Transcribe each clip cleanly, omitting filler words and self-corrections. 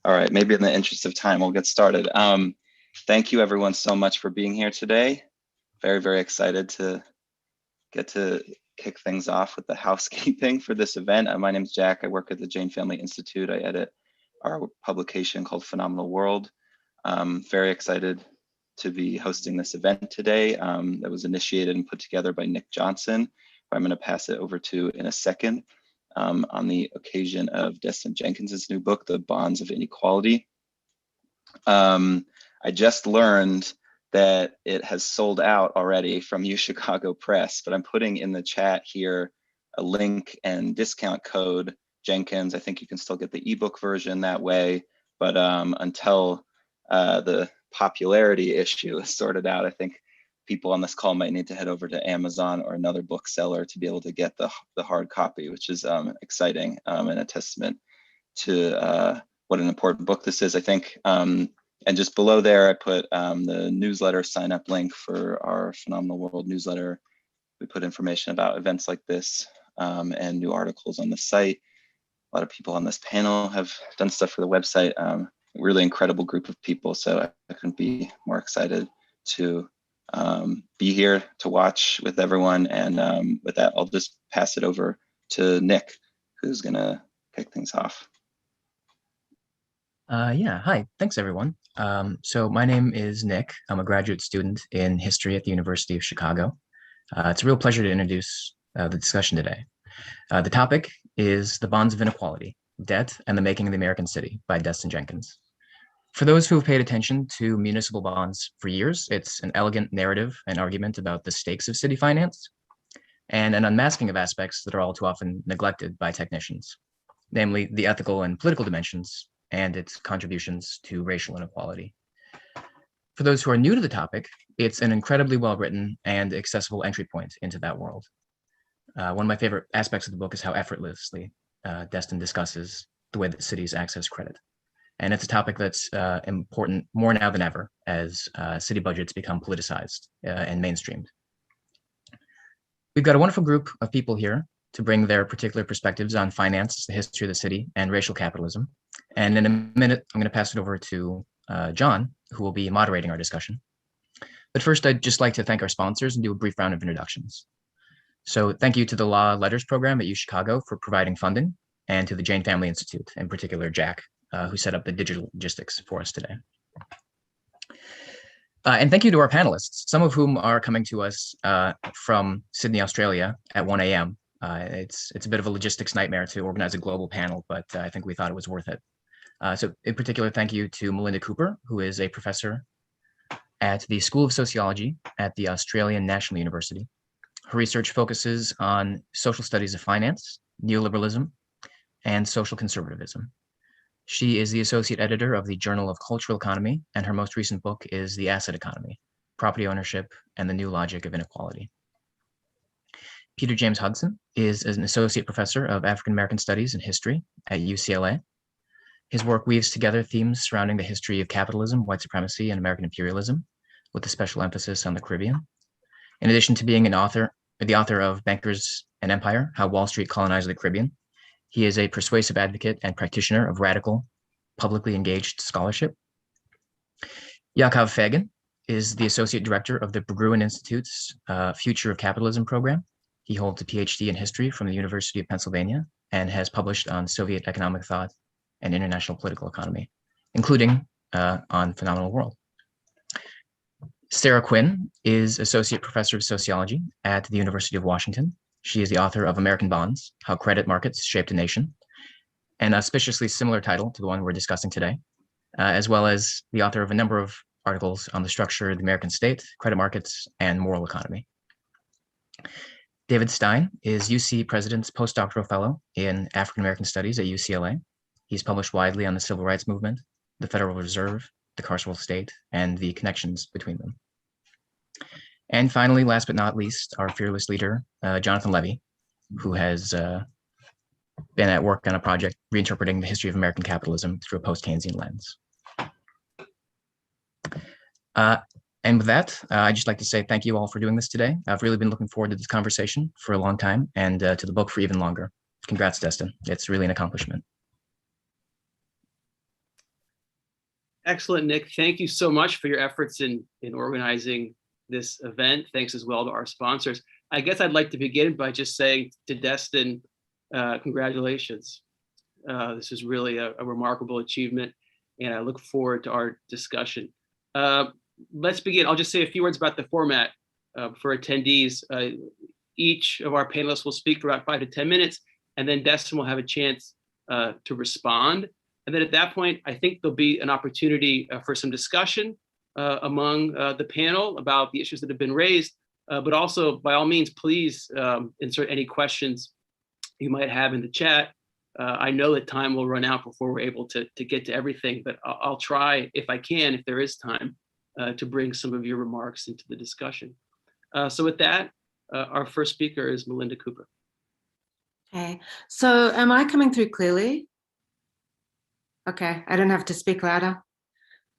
All right, maybe in the interest of time, we'll get started. Thank you everyone so much for being here today. Very, very excited to get to kick things off with the housekeeping for this event. My name is Jack. I work at the Jane Family Institute. I edit our publication called Phenomenal World. Very excited to be hosting this event today that was initiated and put together by Nick Johnson, who I'm going to pass it over to in a second, on the occasion of Destin Jenkins' new book, The Bonds of Inequality. I just learned that it has sold out already from UChicago Press, but I'm putting in the chat here a link and discount code Jenkins. I think you can still get the ebook version that way, but until the popularity issue is sorted out, I think people on this call might need to head over to Amazon or another bookseller to be able to get the hard copy, which is exciting and a testament to what an important book this is, I think. And just below there, I put the newsletter sign up link for our Phenomenal World newsletter. We put information about events like this and new articles on the site. A lot of people on this panel have done stuff for the website. Really incredible group of people. So I couldn't be more excited to be here to watch with everyone. And with that, I'll just pass it over to Nick, who's gonna kick things off. Yeah, hi, thanks everyone. So my name is Nick. I'm a graduate student in history at the University of Chicago. It's a real pleasure to introduce the discussion today. The topic is The Bonds of Inequality, Debt and the Making of the American City by Destin Jenkins. For those who have paid attention to municipal bonds for years, it's an elegant narrative and argument about the stakes of city finance and an unmasking of aspects that are all too often neglected by technicians, namely the ethical and political dimensions and its contributions to racial inequality. For those who are new to the topic, it's an incredibly well-written and accessible entry point into that world. One of my favorite aspects of the book is how effortlessly Destin discusses the way that cities access credit. And it's a topic that's important more now than ever as city budgets become politicized and mainstreamed. We've got a wonderful group of people here to bring their particular perspectives on finance, the history of the city, and racial capitalism. And in a minute, I'm going to pass it over to John, who will be moderating our discussion. But first, I'd just like to thank our sponsors and do a brief round of introductions. So thank you to the Law Letters program at UChicago for providing funding, and to the Jane Family Institute, in particular Jack, who set up the digital logistics for us today. And thank you to our panelists, some of whom are coming to us from Sydney, Australia at 1 a.m. It's a bit of a logistics nightmare to organize a global panel, but I think we thought it was worth it. So in particular, thank you to Melinda Cooper, who is a professor at the School of Sociology at the Australian National University. Her research focuses on social studies of finance, neoliberalism, and social conservatism. She is the associate editor of the Journal of Cultural Economy, and her most recent book is The Asset Economy, Property Ownership and the New Logic of Inequality. Peter James Hudson is an associate professor of African American Studies and History at UCLA. His work weaves together themes surrounding the history of capitalism, white supremacy, and American imperialism, with a special emphasis on the Caribbean. In addition to being the author of Bankers and Empire, How Wall Street Colonized the Caribbean, he is a persuasive advocate and practitioner of radical, publicly engaged scholarship. Yakov Feygin is the associate director of the Berggruen Institute's Future of Capitalism program. He holds a PhD in history from the University of Pennsylvania and has published on Soviet economic thought and international political economy, including on Phenomenal World. Sarah Quinn is associate professor of sociology at the University of Washington. She is the author of American Bonds, How Credit Markets Shaped a Nation, an auspiciously similar title to the one we're discussing today, as well as the author of a number of articles on the structure of the American state, credit markets, and moral economy. David Stein is UC President's postdoctoral fellow in African American Studies at UCLA. He's published widely on the civil rights movement, the Federal Reserve, the carceral state, and the connections between them. And finally, last but not least, our fearless leader, Jonathan Levy, who has been at work on a project reinterpreting the history of American capitalism through a post-Keynesian lens. And with that, I'd just like to say thank you all for doing this today. I've really been looking forward to this conversation for a long time, and to the book for even longer. Congrats, Destin. It's really an accomplishment. Excellent, Nick. Thank you so much for your efforts in organizing this event. Thanks as well to our sponsors. I guess I'd like to begin by just saying to Destin, congratulations. This is really a remarkable achievement, and I look forward to our discussion. Let's begin. I'll just say a few words about the format for attendees. Each of our panelists will speak for about 5 to 10 minutes, and then Destin will have a chance to respond. And then at that point, I think there'll be an opportunity for some discussion among the panel about the issues that have been raised, but also, by all means, please insert any questions you might have in the chat. I know that time will run out before we're able to get to everything, but I'll try, if I can, if there is time, to bring some of your remarks into the discussion. So with that, our first speaker is Melinda Cooper. Okay, so am I coming through clearly? Okay, I don't have to speak louder.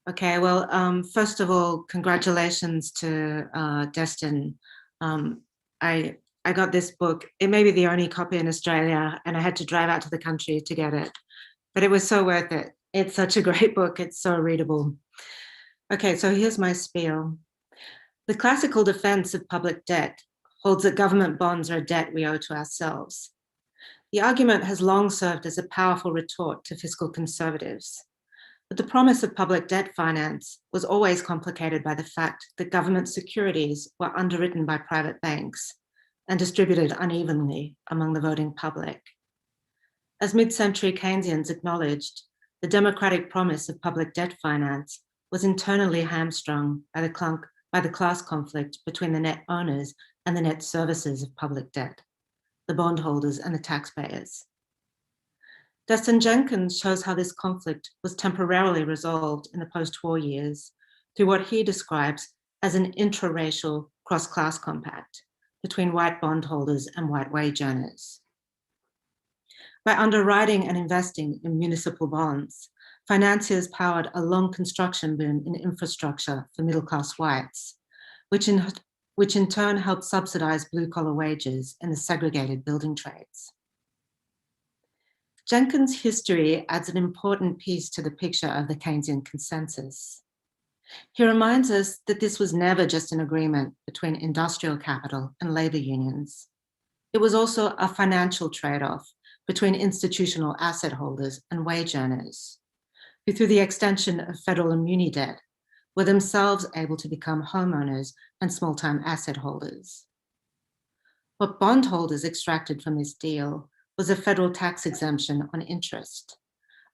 Okay, well, first of all, congratulations to Destin. I got this book. It may be the only copy in Australia, and I had to drive out to the country to get it, but it was so worth it. It's such a great book. It's so readable. Okay, so here's my spiel. The classical defense of public debt holds that government bonds are a debt we owe to ourselves. The argument has long served as a powerful retort to fiscal conservatives. But the promise of public debt finance was always complicated by the fact that government securities were underwritten by private banks and distributed unevenly among the voting public. As mid-century Keynesians acknowledged, the democratic promise of public debt finance was internally hamstrung by the class conflict between the net owners and the net servicers of public debt, the bondholders and the taxpayers. Dustin Jenkins shows how this conflict was temporarily resolved in the post-war years through what he describes as an intraracial cross-class compact between white bondholders and white wage earners. By underwriting and investing in municipal bonds, financiers powered a long construction boom in infrastructure for middle-class whites, which in turn helped subsidize blue-collar wages in the segregated building trades. Jenkins' history adds an important piece to the picture of the Keynesian consensus. He reminds us that this was never just an agreement between industrial capital and labor unions. It was also a financial trade-off between institutional asset holders and wage earners, who through the extension of federal immuni debt were themselves able to become homeowners and small-time asset holders. What bondholders extracted from this deal was a federal tax exemption on interest,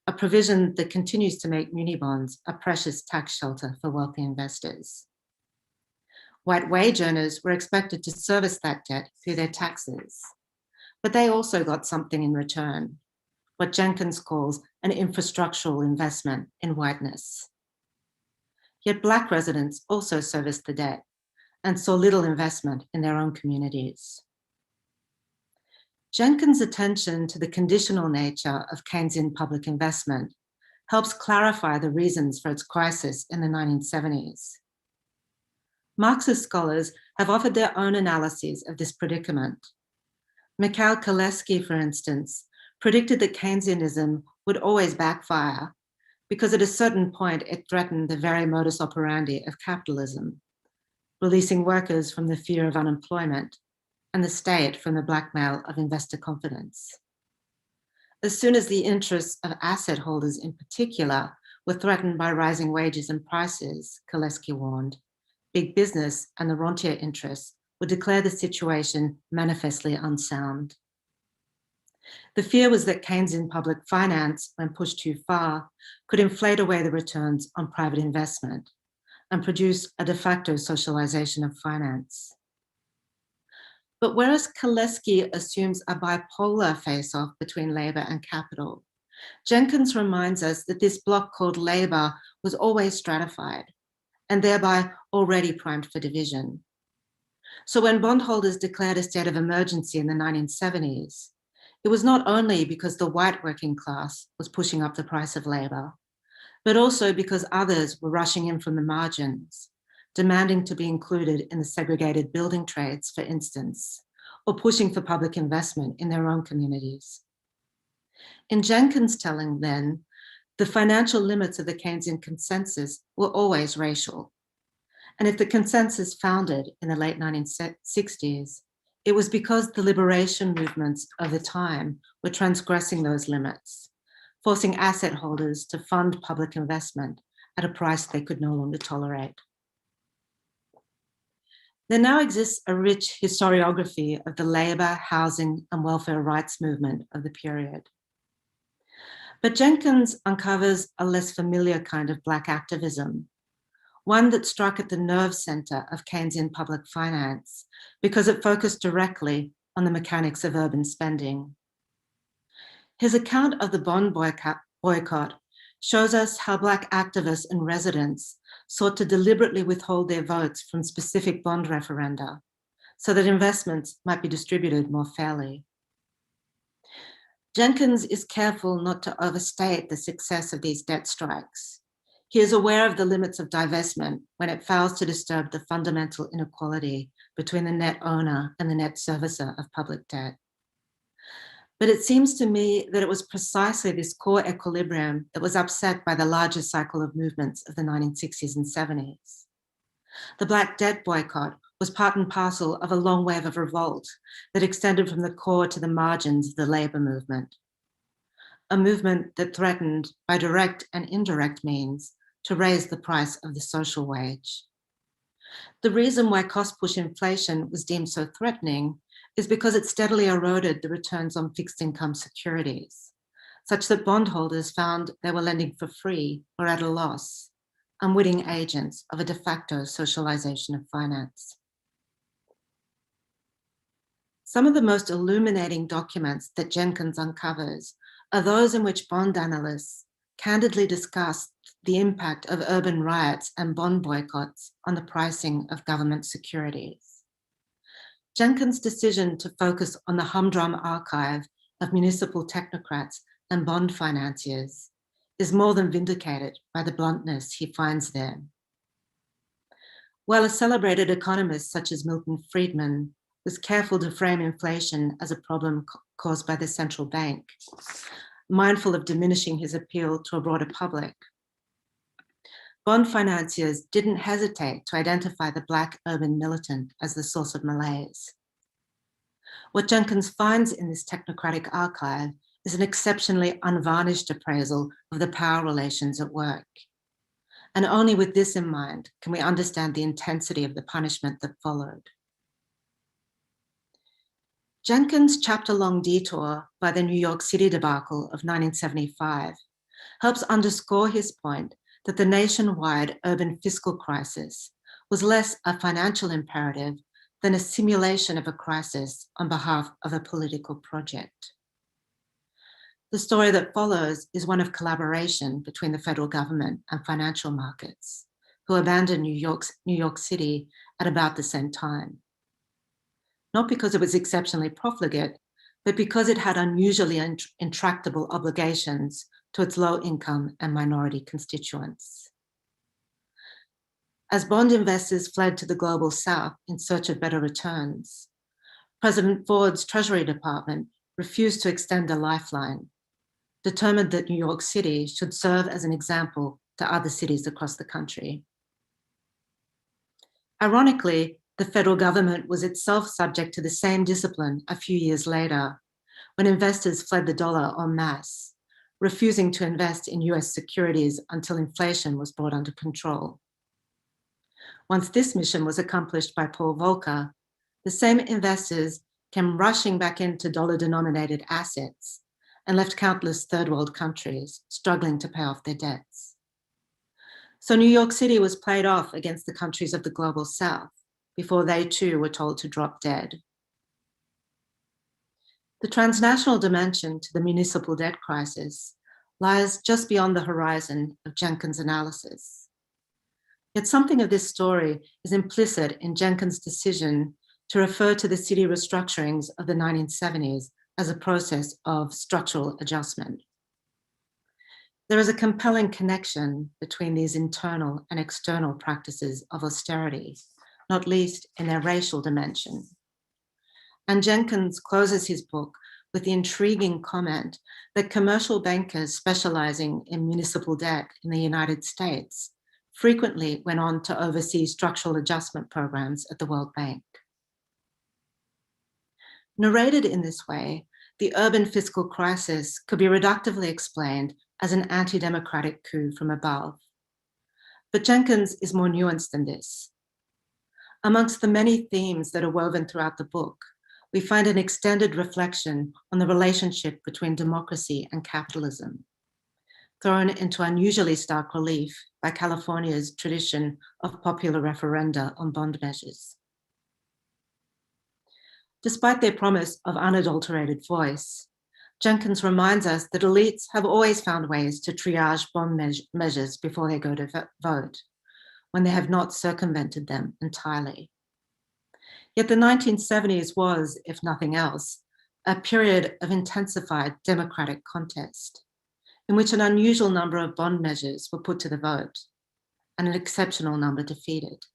a provision that continues to make muni bonds a precious tax shelter for wealthy investors. White wage earners were expected to service that debt through their taxes, but they also got something in return, what Jenkins calls an infrastructural investment in whiteness. Yet Black residents also serviced the debt and saw little investment in their own communities. Jenkins' attention to the conditional nature of Keynesian public investment helps clarify the reasons for its crisis in the 1970s. Marxist scholars have offered their own analyses of this predicament. Mikhail Koleski, for instance, predicted that Keynesianism would always backfire because at a certain point it threatened the very modus operandi of capitalism, releasing workers from the fear of unemployment and the state from the blackmail of investor confidence. As soon as the interests of asset holders in particular were threatened by rising wages and prices, Koleski warned, big business and the rentier interests would declare the situation manifestly unsound. The fear was that Keynesian public finance, when pushed too far, could inflate away the returns on private investment and produce a de facto socialization of finance. But whereas Koleski assumes a bipolar face-off between labor and capital, Jenkins reminds us that this bloc called labor was always stratified and thereby already primed for division. So when bondholders declared a state of emergency in the 1970s, it was not only because the white working class was pushing up the price of labor, but also because others were rushing in from the margins, demanding to be included in the segregated building trades, for instance, or pushing for public investment in their own communities. In Jenkins' telling then, the financial limits of the Keynesian consensus were always racial. And if the consensus founded in the late 1960s, it was because the liberation movements of the time were transgressing those limits, forcing asset holders to fund public investment at a price they could no longer tolerate. There now exists a rich historiography of the labor, housing, and welfare rights movement of the period. But Jenkins uncovers a less familiar kind of Black activism, one that struck at the nerve center of Keynesian public finance because it focused directly on the mechanics of urban spending. His account of the bond boycott shows us how Black activists and residents sought to deliberately withhold their votes from specific bond referenda so that investments might be distributed more fairly. Jenkins is careful not to overstate the success of these debt strikes. He is aware of the limits of divestment when it fails to disturb the fundamental inequality between the net owner and the net servicer of public debt. But it seems to me that it was precisely this core equilibrium that was upset by the larger cycle of movements of the 1960s and 70s. The Black debt boycott was part and parcel of a long wave of revolt that extended from the core to the margins of the labor movement, a movement that threatened by direct and indirect means to raise the price of the social wage. The reason why cost-push inflation was deemed so threatening is because it steadily eroded the returns on fixed income securities, such that bondholders found they were lending for free or at a loss, unwitting agents of a de facto socialization of finance. Some of the most illuminating documents that Jenkins uncovers are those in which bond analysts candidly discuss the impact of urban riots and bond boycotts on the pricing of government securities. Jenkins' decision to focus on the humdrum archive of municipal technocrats and bond financiers is more than vindicated by the bluntness he finds there. While a celebrated economist such as Milton Friedman was careful to frame inflation as a problem caused by the central bank, mindful of diminishing his appeal to a broader public, bond financiers didn't hesitate to identify the Black urban militant as the source of malaise. What Jenkins finds in this technocratic archive is an exceptionally unvarnished appraisal of the power relations at work. And only with this in mind can we understand the intensity of the punishment that followed. Jenkins' chapter-long detour by the New York City debacle of 1975 helps underscore his point that the nationwide urban fiscal crisis was less a financial imperative than a simulation of a crisis on behalf of a political project. The story that follows is one of collaboration between the federal government and financial markets, who abandoned New York City at about the same time. Not because it was exceptionally profligate, but because it had unusually intractable obligations to its low-income and minority constituents. As bond investors fled to the global south in search of better returns, President Ford's Treasury Department refused to extend a lifeline, determined that New York City should serve as an example to other cities across the country. Ironically, the federal government was itself subject to the same discipline a few years later, when investors fled the dollar en masse, refusing to invest in US securities until inflation was brought under control. Once this mission was accomplished by Paul Volcker, the same investors came rushing back into dollar-denominated assets and left countless third world countries struggling to pay off their debts. So New York City was played off against the countries of the global south before they too were told to drop dead. The transnational dimension to the municipal debt crisis lies just beyond the horizon of Jenkins' analysis. Yet something of this story is implicit in Jenkins' decision to refer to the city restructurings of the 1970s as a process of structural adjustment. There is a compelling connection between these internal and external practices of austerity, not least in their racial dimension. And Jenkins closes his book with the intriguing comment that commercial bankers specializing in municipal debt in the United States frequently went on to oversee structural adjustment programs at the World Bank. Narrated in this way, the urban fiscal crisis could be reductively explained as an anti-democratic coup from above. But Jenkins is more nuanced than this. Amongst the many themes that are woven throughout the book, we find an extended reflection on the relationship between democracy and capitalism, thrown into unusually stark relief by California's tradition of popular referenda on bond measures. Despite their promise of unadulterated voice, Jenkins reminds us that elites have always found ways to triage bond measures before they go to vote, when they have not circumvented them entirely. Yet the 1970s was, if nothing else, a period of intensified democratic contest, in which an unusual number of bond measures were put to the vote and an exceptional number defeated.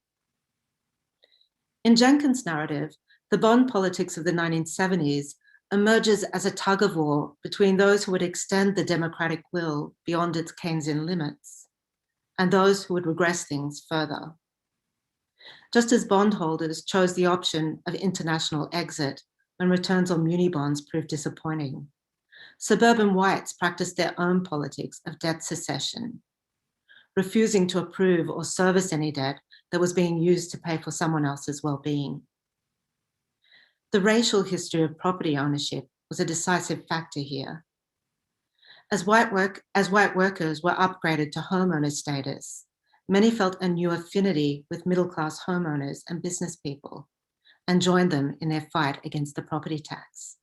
In Jenkins' narrative, the bond politics of the 1970s emerges as a tug of war between those who would extend the democratic will beyond its Keynesian limits and those who would regress things further. Just as bondholders chose the option of international exit when returns on muni bonds proved disappointing, suburban whites practiced their own politics of debt secession, refusing to approve or service any debt that was being used to pay for someone else's well-being. The racial history of property ownership was a decisive factor here. As white workers were upgraded to homeowner status, many felt a new affinity with middle-class homeowners and business people and joined them in their fight against the property tax.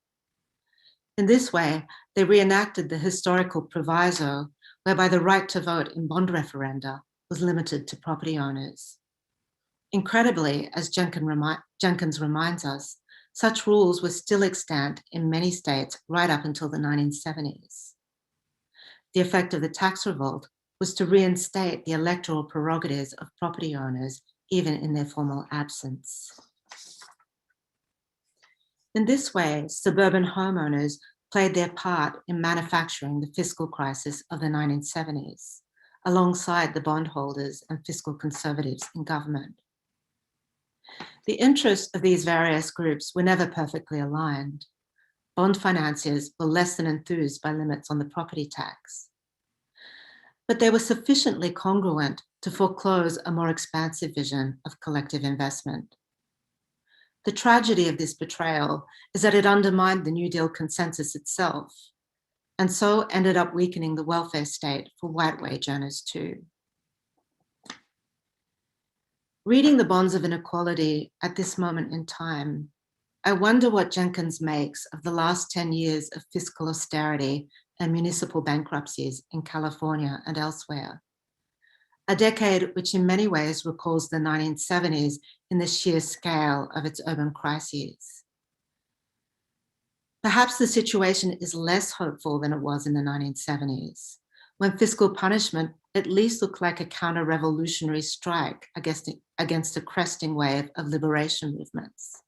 In this way, they reenacted the historical proviso whereby the right to vote in bond referenda was limited to property owners. Incredibly, as Jenkins reminds us, such rules were still extant in many states right up until the 1970s. The effect of the tax revolt was to reinstate the electoral prerogatives of property owners, even in their formal absence. In this way, suburban homeowners played their part in manufacturing the fiscal crisis of the 1970s, alongside the bondholders and fiscal conservatives in government. The interests of these various groups were never perfectly aligned. Bond financiers were less than enthused by limits on the property tax, but they were sufficiently congruent to foreclose a more expansive vision of collective investment. The tragedy of this betrayal is that it undermined the New Deal consensus itself, and so ended up weakening the welfare state for white wage earners too. Reading the Bonds of Inequality at this moment in time, I wonder what Jenkins makes of the last 10 years of fiscal austerity and municipal bankruptcies in California and elsewhere. A decade which in many ways recalls the 1970s in the sheer scale of its urban crises. Perhaps the situation is less hopeful than it was in the 1970s, when fiscal punishment at least looked like a counter-revolutionary strike against a cresting wave of liberation movements.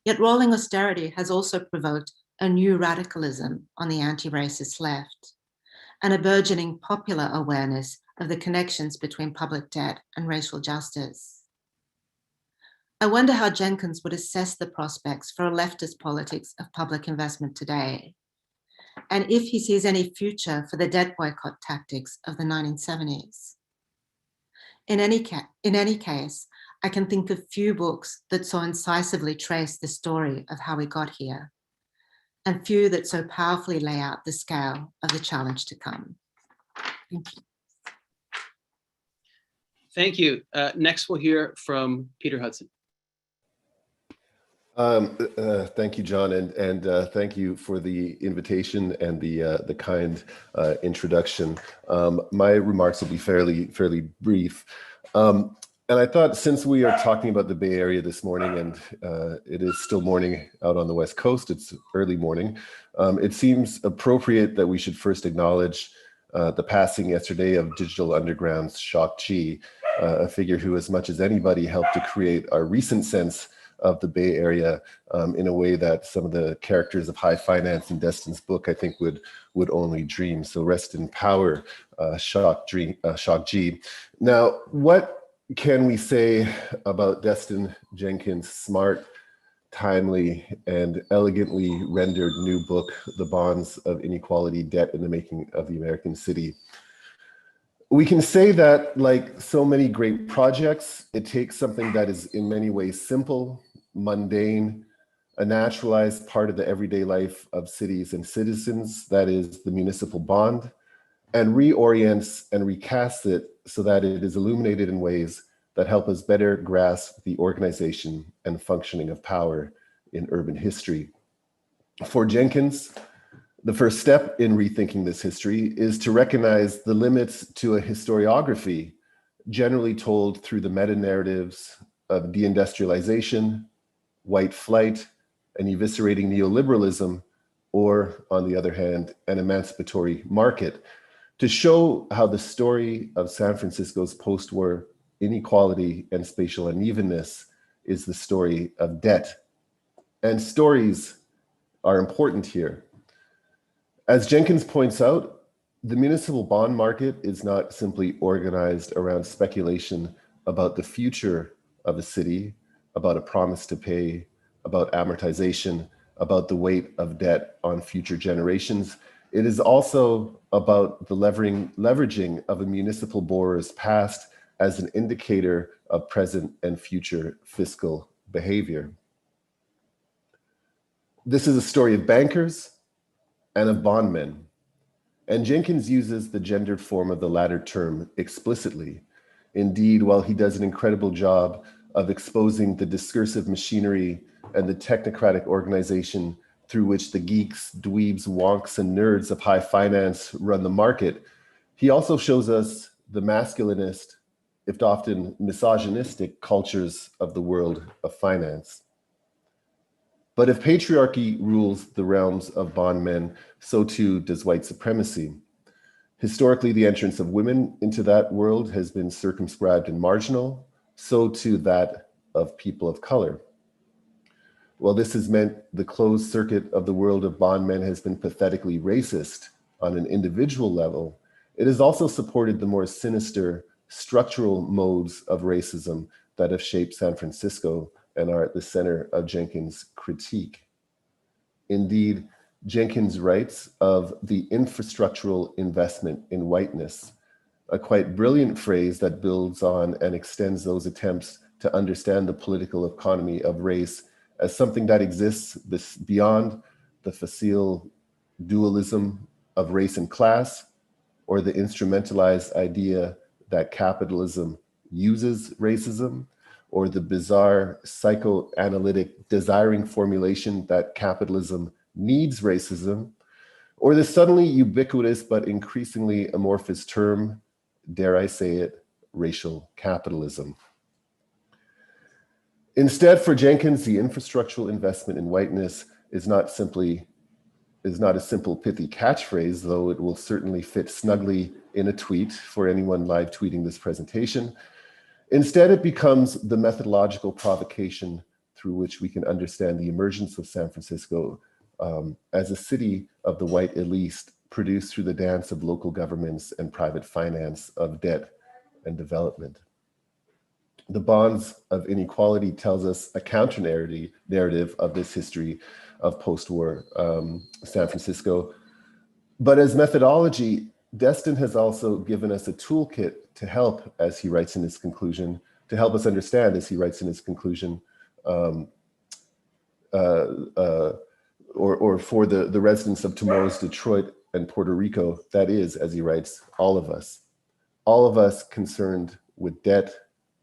Yet rolling austerity has also provoked a new radicalism on the anti-racist left, and a burgeoning popular awareness of the connections between public debt and racial justice. I wonder how Jenkins would assess the prospects for a leftist politics of public investment today, and if he sees any future for the debt boycott tactics of the 1970s. In any case, I can think of few books that so incisively trace the story of how we got here, and few that so powerfully lay out the scale of the challenge to come. Thank you. Thank you. Next, we'll hear from Peter Hudson. Thank you, John, and thank you for the invitation and the kind introduction. My remarks will be fairly brief. And I thought, since we are talking about the Bay Area this morning, and it is still morning out on the West Coast, it's early morning, it seems appropriate that we should first acknowledge the passing yesterday of Digital Underground's Shok Chi, a figure who, as much as anybody, helped to create our recent sense of the Bay Area in a way that some of the characters of high finance in Destin's book, I think, would only dream. So rest in power, Shock G. Now, what can we say about Destin Jenkins' smart, timely, and elegantly rendered new book, The Bonds of Inequality, Debt in the Making of the American City? We can say that, like so many great projects, it takes something that is in many ways simple, mundane, a naturalized part of the everyday life of cities and citizens, that is the municipal bond, and reorients and recasts it so that it is illuminated in ways that help us better grasp the organization and functioning of power in urban history. For Jenkins, the first step in rethinking this history is to recognize the limits to a historiography generally told through the meta-narratives of deindustrialization, white flight, and eviscerating neoliberalism, or, on the other hand, an emancipatory market, to show how the story of San Francisco's post-war inequality and spatial unevenness is the story of debt. And stories are important here. As Jenkins points out, the municipal bond market is not simply organized around speculation about the future of a city, about a promise to pay, about amortization, about the weight of debt on future generations. It is also about the leveraging of a municipal borrower's past as an indicator of present and future fiscal behavior. This is a story of bankers and of bondmen. And Jenkins uses the gendered form of the latter term explicitly. Indeed, while he does an incredible job of exposing the discursive machinery and the technocratic organization through which the geeks, dweebs, wonks, and nerds of high finance run the market, he also shows us the masculinist, if often misogynistic, cultures of the world of finance. But if patriarchy rules the realms of bondmen, so too does white supremacy. Historically, the entrance of women into that world has been circumscribed and marginal, so too that of people of color. While this has meant the closed circuit of the world of bondmen has been pathetically racist on an individual level, it has also supported the more sinister structural modes of racism that have shaped San Francisco and are at the center of Jenkins' critique. Indeed, Jenkins writes of the infrastructural investment in whiteness, a quite brilliant phrase that builds on and extends those attempts to understand the political economy of race as something that exists beyond the facile dualism of race and class, or the instrumentalized idea that capitalism uses racism, or the bizarre psychoanalytic desiring formulation that capitalism needs racism, or the suddenly ubiquitous but increasingly amorphous term, dare I say it, racial capitalism. Instead, for Jenkins, the infrastructural investment in whiteness is not a simple pithy catchphrase, though it will certainly fit snugly in a tweet for anyone live tweeting this presentation. Instead, it becomes the methodological provocation through which we can understand the emergence of San Francisco as a city of the white elite, produced through the dance of local governments and private finance of debt and development. The Bonds of Inequality tells us a counter-narrative of this history of post-war San Francisco. But as methodology, Destin has also given us a toolkit to help, as he writes in his conclusion, to help us understand, as he writes in his conclusion, or for the residents of tomorrow's Detroit and Puerto Rico, that is, as he writes, all of us concerned with debt,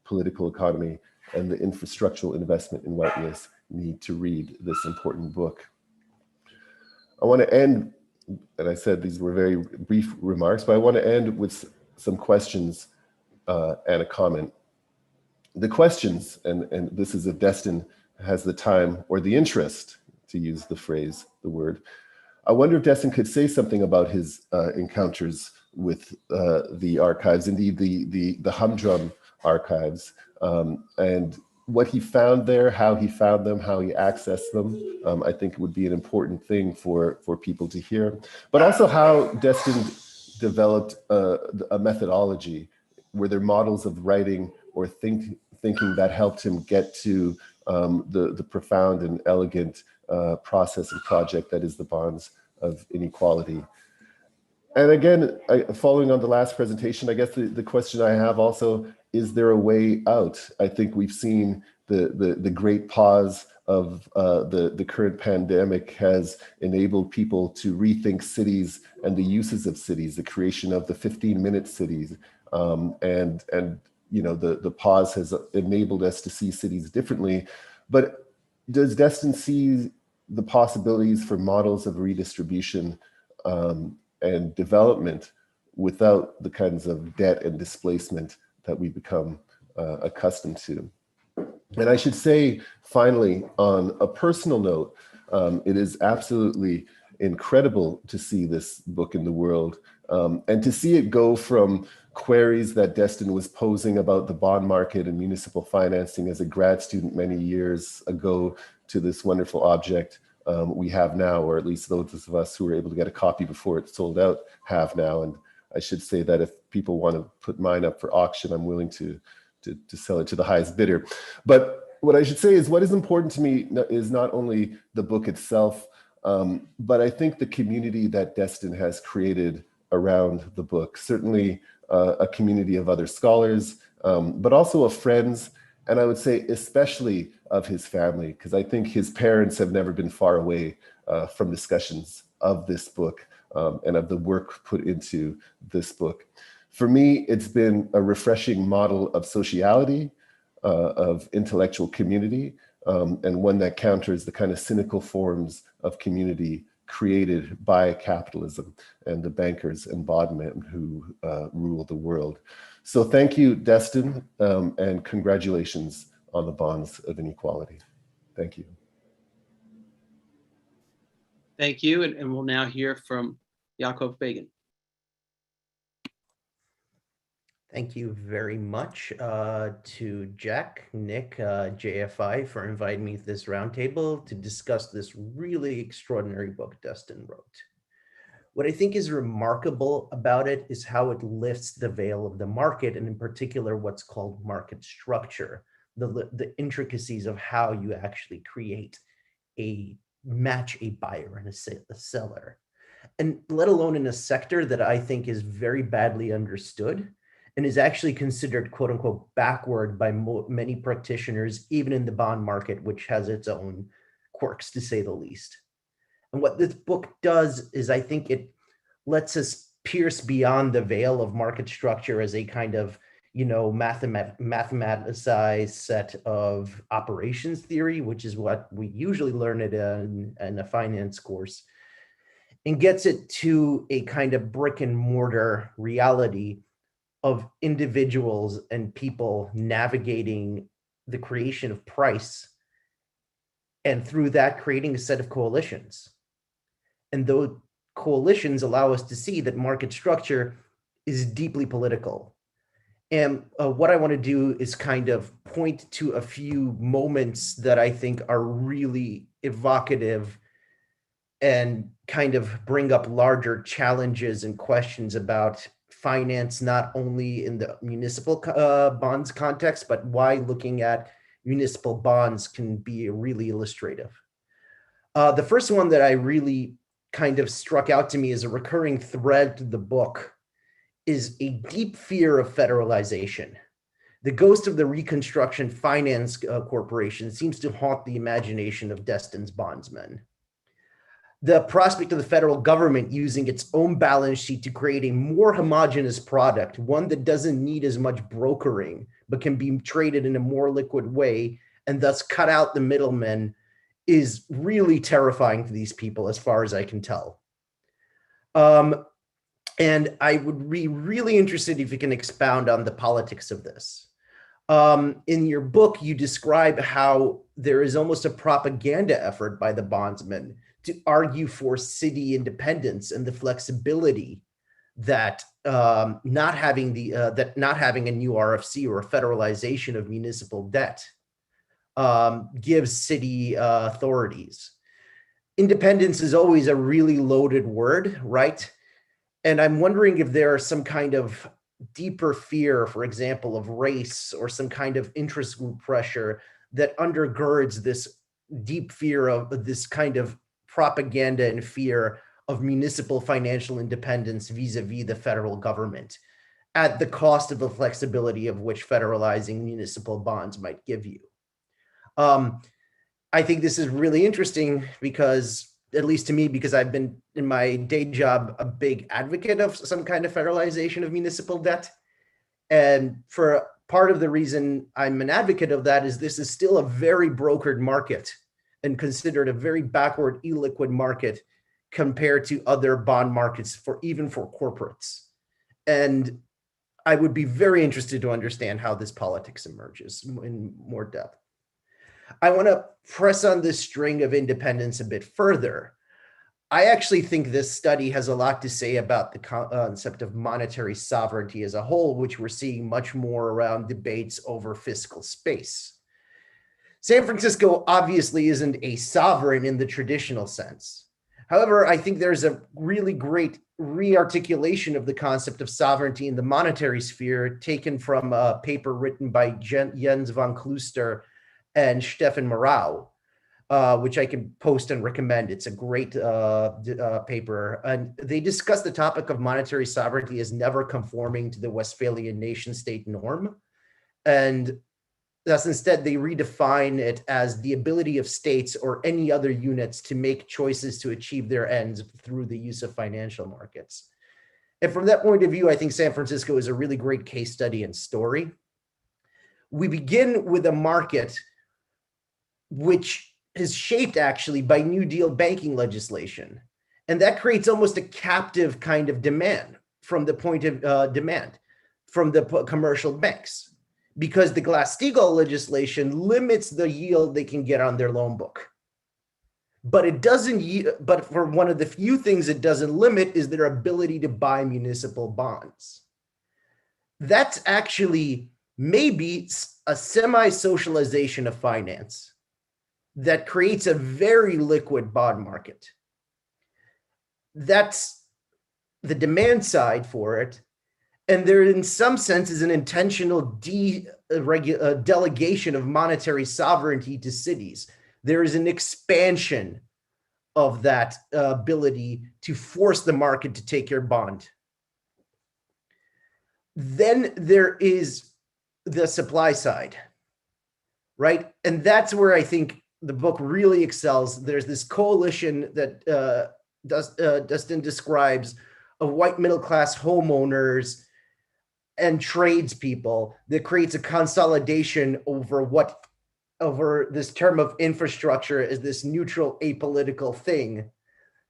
political economy, and the infrastructural investment in whiteness need to read this important book. I want to end, and I said these were very brief remarks, but I want to end with some questions and a comment. The questions, and this is if Destin has the time or the interest to use the phrase, the word. I wonder if Destin could say something about his encounters with the archives, indeed the humdrum archives, and what he found there, how he found them, how he accessed them, I think would be an important thing for people to hear. But also how Destin developed a methodology. Were there models of writing or thinking that helped him get to the profound and elegant process and project that is the Bonds of Inequality? And again, following on the last presentation, I guess the question I have also, is there a way out? I think we've seen the great pause of the current pandemic has enabled people to rethink cities and the uses of cities, the creation of the 15-minute cities. And you know, the pause has enabled us to see cities differently. But does Destin see the possibilities for models of redistribution and development without the kinds of debt and displacement that we become accustomed to? And I should say, finally, on a personal note, it is absolutely incredible to see this book in the world and to see it go from queries that Destin was posing about the bond market and municipal financing as a grad student many years ago to this wonderful object we have now, or at least those of us who were able to get a copy before it sold out have now. And I should say that if people want to put mine up for auction, I'm willing to sell it to the highest bidder. But what I should say is what is important to me is not only the book itself, but I think the community that Destin has created around the book, certainly a community of other scholars, but also of friends, and I would say especially of his family, because I think his parents have never been far away from discussions of this book and of the work put into this book. For me, it's been a refreshing model of sociality, of intellectual community, and one that counters the kind of cynical forms of community created by capitalism and the bankers and bondmen who rule the world. So thank you, Destin, and congratulations on the Bonds of Inequality. Thank you. Thank you, and we'll now hear from Yakov Feygin. Thank you very much to Jack, Nick, JFI for inviting me to this roundtable to discuss this really extraordinary book Destin wrote. What I think is remarkable about it is how it lifts the veil of the market, and in particular, what's called market structure, the intricacies of how you actually match a buyer and a seller, and let alone in a sector that I think is very badly understood and is actually considered quote unquote backward by many practitioners, even in the bond market, which has its own quirks to say the least. And what this book does is I think it lets us pierce beyond the veil of market structure as a kind of, you know, mathematicized set of operations theory, which is what we usually learn it in a finance course, and gets it to a kind of brick and mortar reality of individuals and people navigating the creation of price, and through that creating a set of coalitions. And those coalitions allow us to see that market structure is deeply political. And what I want to do is kind of point to a few moments that I think are really evocative and kind of bring up larger challenges and questions about finance, not only in the municipal bonds context, but why looking at municipal bonds can be really illustrative. The first one that I really kind of struck out to me as a recurring thread to the book is a deep fear of federalization. The ghost of the Reconstruction Finance Corporation seems to haunt the imagination of Destin's bondsmen. The prospect of the federal government using its own balance sheet to create a more homogeneous product, one that doesn't need as much brokering, but can be traded in a more liquid way, and thus cut out the middlemen, is really terrifying to these people, as far as I can tell. And I would be really interested if you can expound on the politics of this. In your book, you describe how there is almost a propaganda effort by the bondsmen to argue for city independence and the flexibility that not having a new RFC or a federalization of municipal debt gives city authorities. Independence is always a really loaded word, right? And I'm wondering if there are some kind of deeper fear, for example, of race or some kind of interest group pressure that undergirds this deep fear of this kind of propaganda and fear of municipal financial independence vis-a-vis the federal government at the cost of the flexibility of which federalizing municipal bonds might give you. I think this is really interesting because, at least to me, because I've been in my day job a big advocate of some kind of federalization of municipal debt. And for part of the reason I'm an advocate of that is this is still a very brokered market and considered a very backward, illiquid market compared to other bond markets even for corporates. And I would be very interested to understand how this politics emerges in more depth. I want to press on this string of independence a bit further. I actually think this study has a lot to say about the concept of monetary sovereignty as a whole, which we're seeing much more around debates over fiscal space. San Francisco obviously isn't a sovereign in the traditional sense. However, I think there's a really great re-articulation of the concept of sovereignty in the monetary sphere taken from a paper written by Jens von Kluster and Stefan Morau, which I can post and recommend. It's a great paper. And they discuss the topic of monetary sovereignty as never conforming to the Westphalian nation state norm. And thus instead they redefine it as the ability of states or any other units to make choices to achieve their ends through the use of financial markets. And from that point of view, I think San Francisco is a really great case study and story. We begin with a market which is shaped actually by New Deal banking legislation. And that creates almost a captive kind of demand from the point of demand from the commercial banks, because the Glass-Steagall legislation limits the yield they can get on their loan book. But it doesn't, but for one of the few things it doesn't limit is their ability to buy municipal bonds. That's actually maybe a semi-socialization of finance that creates a very liquid bond market. That's the demand side for it. And there, in some sense, is an intentional delegation of monetary sovereignty to cities. There is an expansion of that ability to force the market to take your bond. Then there is the supply side, right? And that's where I think the book really excels. There's this coalition that Dustin describes of white middle-class homeowners and tradespeople that creates a consolidation over this term of infrastructure as this neutral apolitical thing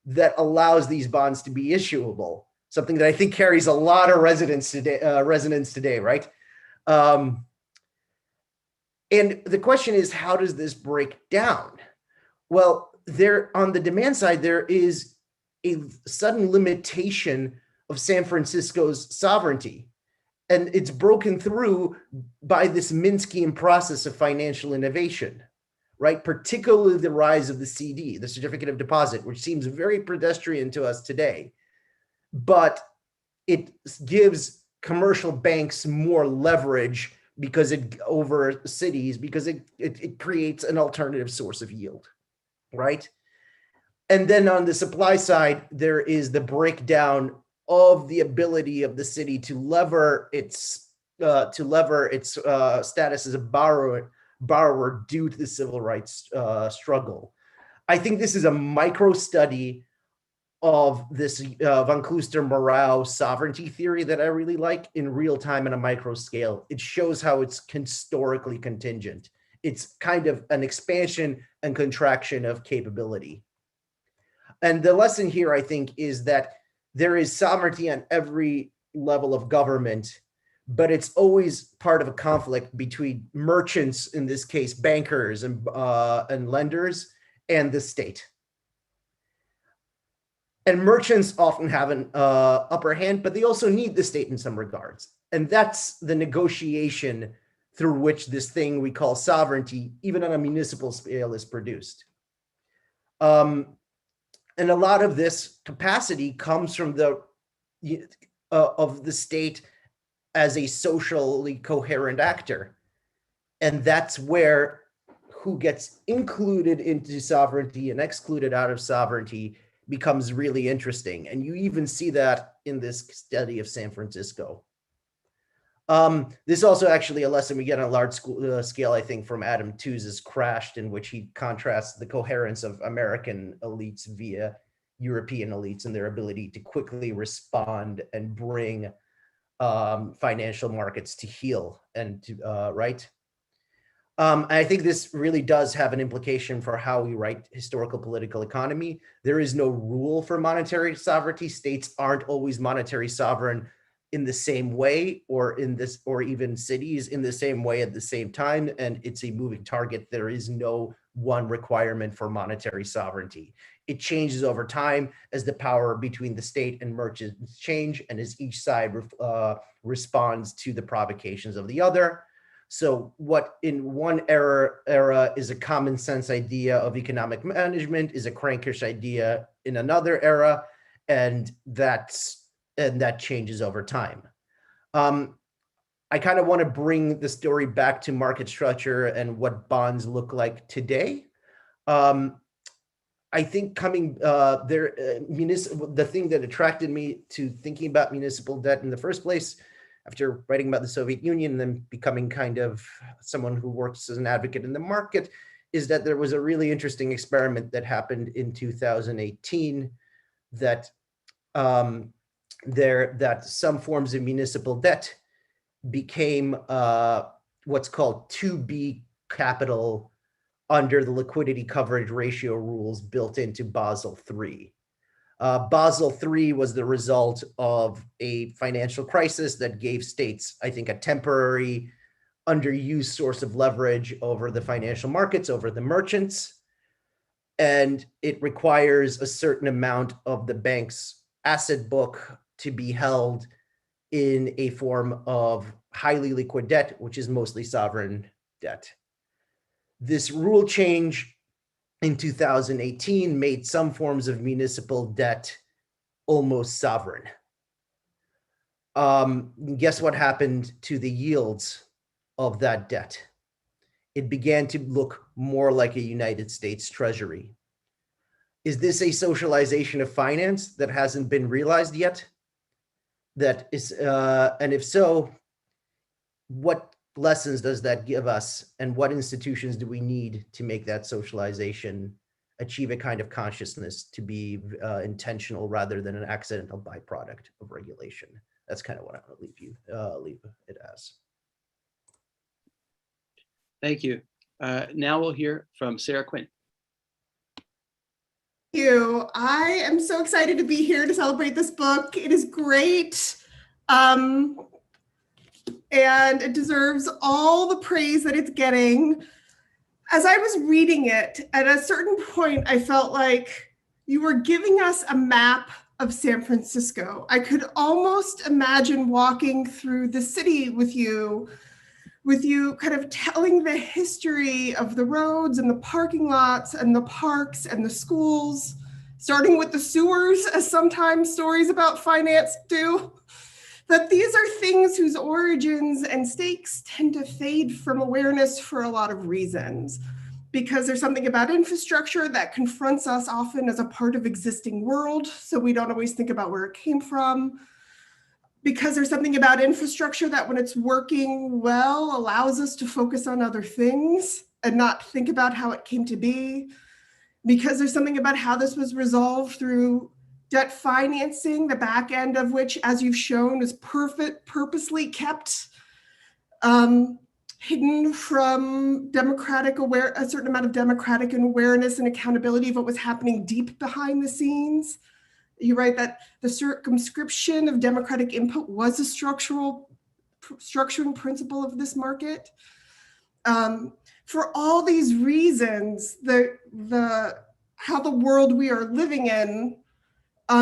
that allows these bonds to be issuable. Something that I think carries a lot of resonance today, right? And the question is, how does this break down? Well, on the demand side, there is a sudden limitation of San Francisco's sovereignty. And it's broken through by this Minskian process of financial innovation, right? Particularly the rise of the CD, the certificate of deposit, which seems very pedestrian to us today. But it gives commercial banks more leverage over cities because it creates an alternative source of yield, right? And then on the supply side, there is the breakdown of the ability of the city to lever its status as a borrower due to the civil rights struggle. I think this is a micro study of this von Kluster-Morau sovereignty theory that I really like in real time on a micro scale. It shows how it's historically contingent. It's kind of an expansion and contraction of capability. And the lesson here, I think, is that there is sovereignty on every level of government, but it's always part of a conflict between merchants, in this case, bankers and lenders, and the state. And merchants often have an upper hand, but they also need the state in some regards. And that's the negotiation through which this thing we call sovereignty, even on a municipal scale, is produced. And a lot of this capacity comes from of the state as a socially coherent actor. And that's where who gets included into sovereignty and excluded out of sovereignty becomes really interesting. And you even see that in this study of San Francisco. This is also actually a lesson we get on a large scale, I think, from Adam Tooze's Crashed, in which he contrasts the coherence of American elites via European elites and their ability to quickly respond and bring financial markets to heel and to right. I think this really does have an implication for how we write historical political economy. There is no rule for monetary sovereignty. States aren't always monetary sovereign in the same way, or even cities in the same way at the same time. And it's a moving target. There is no one requirement for monetary sovereignty. It changes over time as the power between the state and merchants change, and as each side responds to the provocations of the other. So what in one era is a common sense idea of economic management is a crankish idea in another era, and that changes over time. I kind of want to bring the story back to market structure and what bonds look like today. I think the thing that attracted me to thinking about municipal debt in the first place, after writing about the Soviet Union and then becoming kind of someone who works as an advocate in the market, is that there was a really interesting experiment that happened in 2018 that some forms of municipal debt became what's called 2B capital under the liquidity coverage ratio rules built into Basel III. Basel III was the result of a financial crisis that gave states, I think, a temporary underused source of leverage over the financial markets, over the merchants. And it requires a certain amount of the bank's asset book to be held in a form of highly liquid debt, which is mostly sovereign debt. This rule change in 2018 made some forms of municipal debt almost sovereign. Guess what happened to the yields of that debt? It began to look more like a United States Treasury. Is this a socialization of finance that hasn't been realized yet? That is, and if so, what lessons does that give us, and what institutions do we need to make that socialization achieve a kind of consciousness to be intentional rather than an accidental byproduct of regulation? That's kind of what I want to leave it as. Thank you. Now we'll hear from Sarah Quinn. Thank you. I am so excited to be here to celebrate this book. It is great. And it deserves all the praise that it's getting. As I was reading it, at a certain point, I felt like you were giving us a map of San Francisco. I could almost imagine walking through the city with you kind of telling the history of the roads and the parking lots and the parks and the schools, starting with the sewers, as sometimes stories about finance do. That these are things whose origins and stakes tend to fade from awareness for a lot of reasons, because there's something about infrastructure that confronts us often as a part of existing world, so we don't always think about where it came from. Because there's something about infrastructure that when it's working well allows us to focus on other things and not think about how it came to be. Because there's something about how this was resolved through debt financing, the back end of which, as you've shown, is purposely kept hidden from a certain amount of democratic awareness and accountability of what was happening deep behind the scenes. You write that the circumscription of democratic input was a structuring principle of this market. For all these reasons, how the world we are living in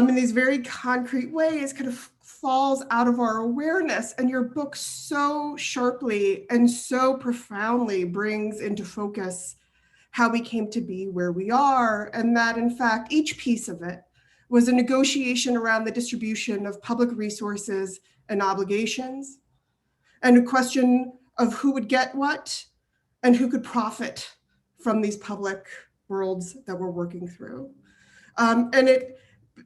these very concrete ways kind of falls out of our awareness. And your book so sharply and so profoundly brings into focus how we came to be where we are, and that in fact, each piece of it was a negotiation around the distribution of public resources and obligations, and a question of who would get what and who could profit from these public worlds that we're working through. And it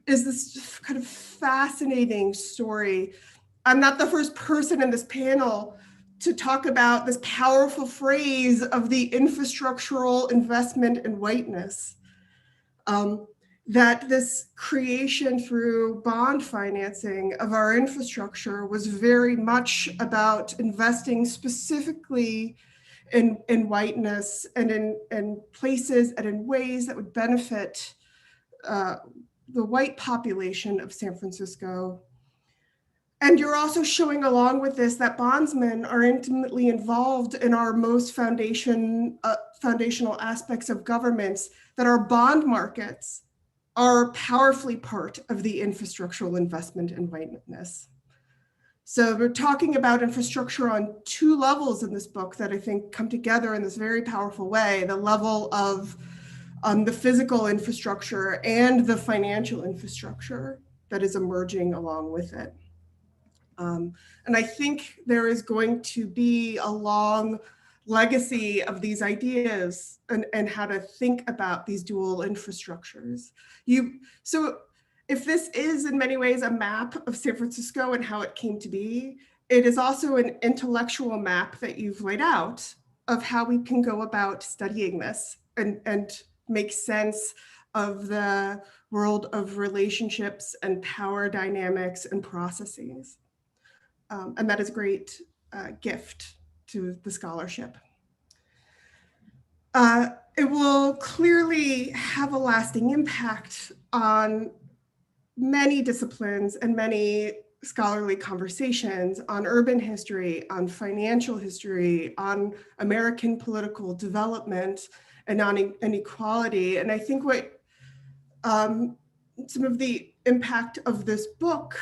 is this kind of fascinating story. I'm not the first person in this panel to talk about this powerful phrase of the infrastructural investment in whiteness, that this creation through bond financing of our infrastructure was very much about investing specifically in whiteness and in places and in ways that would benefit the white population of San Francisco. And you're also showing along with this that bondsmen are intimately involved in our most foundational aspects of governments, that our bond markets are powerfully part of the infrastructural investment in whiteness. So we're talking about infrastructure on two levels in this book that I think come together in this very powerful way: the level of the physical infrastructure and the financial infrastructure that is emerging along with it. And I think there is going to be a long legacy of these ideas and how to think about these dual infrastructures. So if this is in many ways a map of San Francisco and how it came to be, it is also an intellectual map that you've laid out of how we can go about studying this and make sense of the world of relationships and power dynamics and processes. And that is a great gift to the scholarship. It will clearly have a lasting impact on many disciplines and many scholarly conversations on urban history, on financial history, on American political development, and on inequality. And I think what some of the impact of this book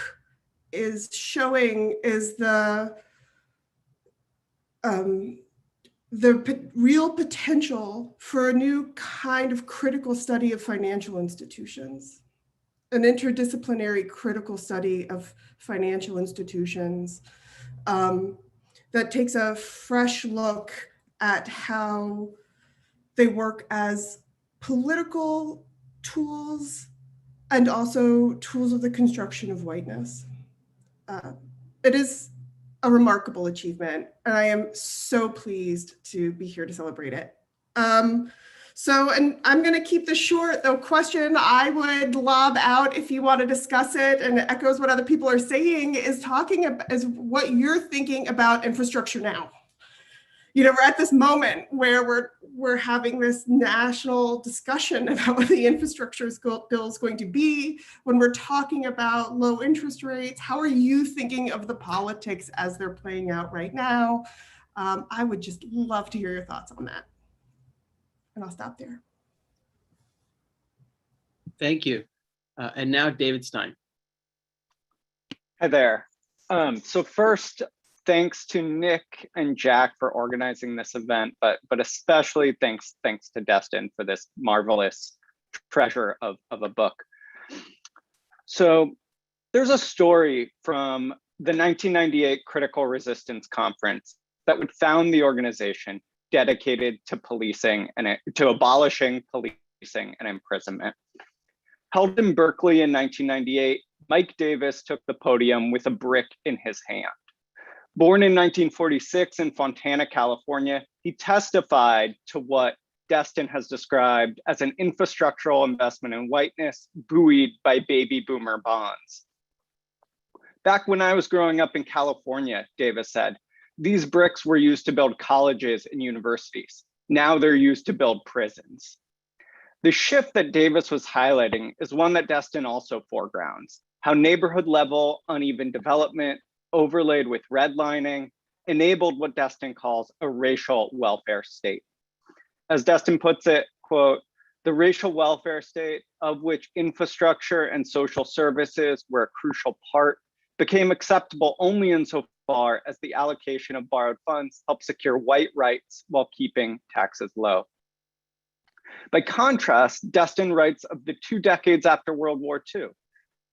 is showing is the real potential for a new kind of critical study of financial institutions, an interdisciplinary critical study of financial institutions that takes a fresh look at how they work as political tools and also tools of the construction of whiteness. It is a remarkable achievement, and I am so pleased to be here to celebrate it. And I'm going to keep this short. The question I would lob out, if you want to discuss it, and it echoes what other people are saying, is what you're thinking about infrastructure now. You know, we're at this moment where we're having this national discussion about what the infrastructure bill is going to be. When we're talking about low interest rates, how are you thinking of the politics as they're playing out right now? I would just love to hear your thoughts on that. And I'll stop there. Thank you. And now David Stein. Hi there. So first, thanks to Nick and Jack for organizing this event, but especially thanks to Destin for this marvelous treasure of a book. So there's a story from the 1998 Critical Resistance Conference that would found the organization dedicated to policing and to abolishing policing and imprisonment. Held in Berkeley in 1998, Mike Davis took the podium with a brick in his hand. Born in 1946 in Fontana, California, he testified to what Destin has described as an infrastructural investment in whiteness buoyed by baby boomer bonds. Back when I was growing up in California, Davis said, these bricks were used to build colleges and universities. Now they're used to build prisons. The shift that Davis was highlighting is one that Destin also foregrounds, how neighborhood level uneven development overlaid with redlining enabled what Destin calls a racial welfare state. As Destin puts it, quote, the racial welfare state of which infrastructure and social services were a crucial part became acceptable only insofar as the allocation of borrowed funds helped secure white rights while keeping taxes low. By contrast, Destin writes of the 2 decades after World War II.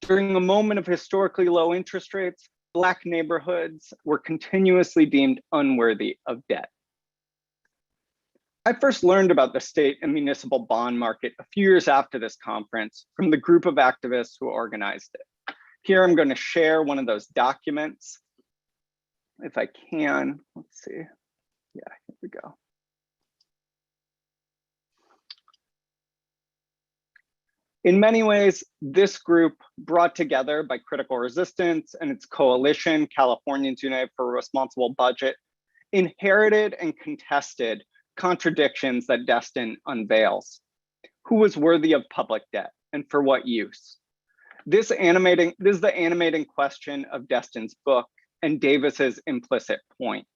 During a moment of historically low interest rates, Black neighborhoods were continuously deemed unworthy of debt. I first learned about the state and municipal bond market a few years after this conference from the group of activists who organized it. Here I'm going to share one of those documents. If I can, let's see. Yeah, here we go. In many ways, this group, brought together by Critical Resistance and its coalition, Californians United for a Responsible Budget, inherited and contested contradictions that Destin unveils. Who was worthy of public debt and for what use? This is the animating question of Destin's book and Davis's implicit point.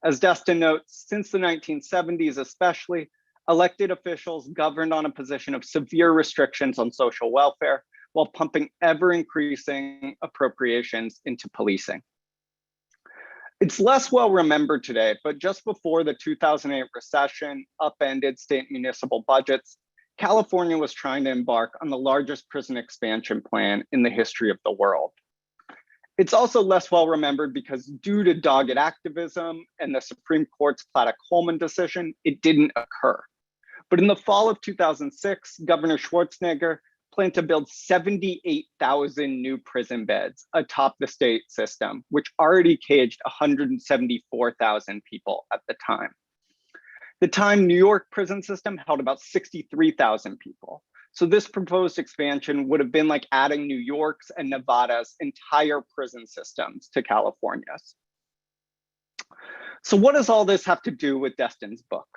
As Destin notes, since the 1970s especially, elected officials governed on a position of severe restrictions on social welfare while pumping ever-increasing appropriations into policing. It's less well remembered today, but just before the 2008 recession upended state municipal budgets, California was trying to embark on the largest prison expansion plan in the history of the world. It's also less well remembered because due to dogged activism and the Supreme Court's Plata-Coleman decision, it didn't occur. But in the fall of 2006, Governor Schwarzenegger planned to build 78,000 new prison beds atop the state system, which already caged 174,000 people at the time. The time New York prison system held about 63,000 people. So this proposed expansion would have been like adding New York's and Nevada's entire prison systems to California's. So what does all this have to do with Destin's book?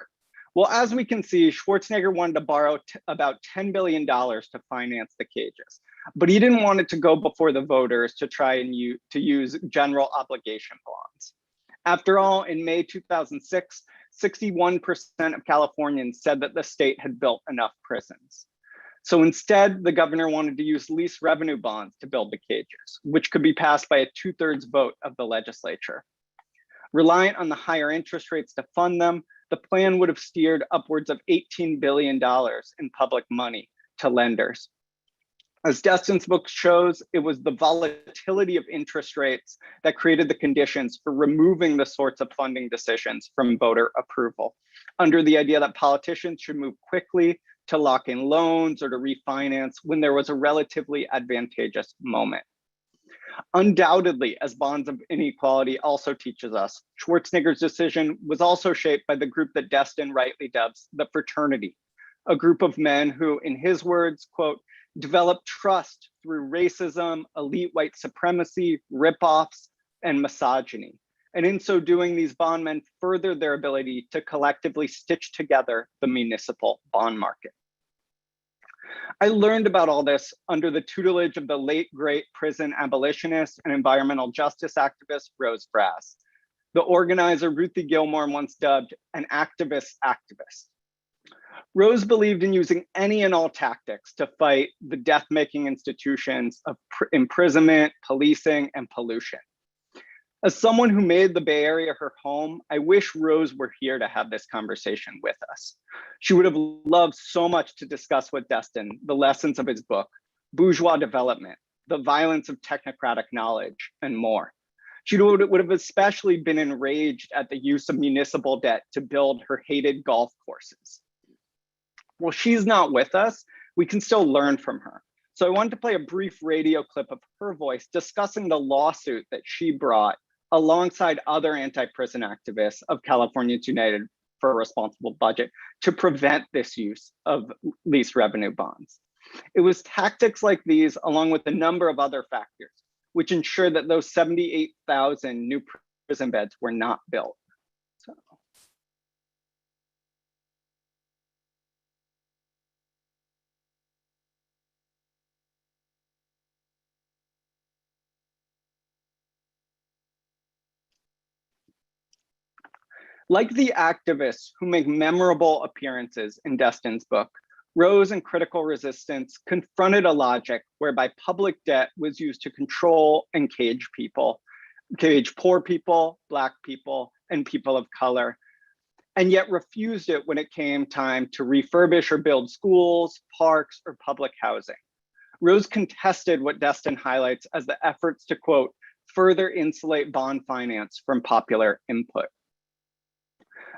Well, as we can see, Schwarzenegger wanted to borrow about $10 billion to finance the cages, but he didn't want it to go before the voters to try and use general obligation bonds. After all, in May 2006, 61% of Californians said that the state had built enough prisons. So instead, the governor wanted to use lease revenue bonds to build the cages, which could be passed by a 2/3 vote of the legislature. Reliant on the higher interest rates to fund them, the plan would have steered upwards of $18 billion in public money to lenders. As Destin's book shows, it was the volatility of interest rates that created the conditions for removing the sorts of funding decisions from voter approval, under the idea that politicians should move quickly to lock in loans or to refinance when there was a relatively advantageous moment. Undoubtedly, as Bonds of Inequality also teaches us, Schwarzenegger's decision was also shaped by the group that Destin rightly dubs the fraternity, a group of men who, in his words, quote, developed trust through racism, elite white supremacy, ripoffs, and misogyny. And in so doing, these bondmen furthered their ability to collectively stitch together the municipal bond market. I learned about all this under the tutelage of the late, great prison abolitionist and environmental justice activist, Rose Brass. The organizer, Ruthie Gilmore, once dubbed an activist activist. Rose believed in using any and all tactics to fight the death-making institutions of imprisonment, policing, and pollution. As someone who made the Bay Area her home, I wish Rose were here to have this conversation with us. She would have loved so much to discuss with Destin the lessons of his book, bourgeois development, the violence of technocratic knowledge, and more. She would have especially been enraged at the use of municipal debt to build her hated golf courses. Well, she's not with us. We can still learn from her. So I wanted to play a brief radio clip of her voice discussing the lawsuit that she brought alongside other anti-prison activists of Californians United for a Responsible Budget to prevent this use of lease revenue bonds. It was tactics like these, along with a number of other factors, which ensured that those 78,000 new prison beds were not built. So. Like the activists who make memorable appearances in Destin's book, Rose and critical resistance confronted a logic whereby public debt was used to control and cage poor people, Black people, and people of color, and yet refused it when it came time to refurbish or build schools, parks, or public housing. Rose contested what Destin highlights as the efforts to, quote, further insulate bond finance from popular input.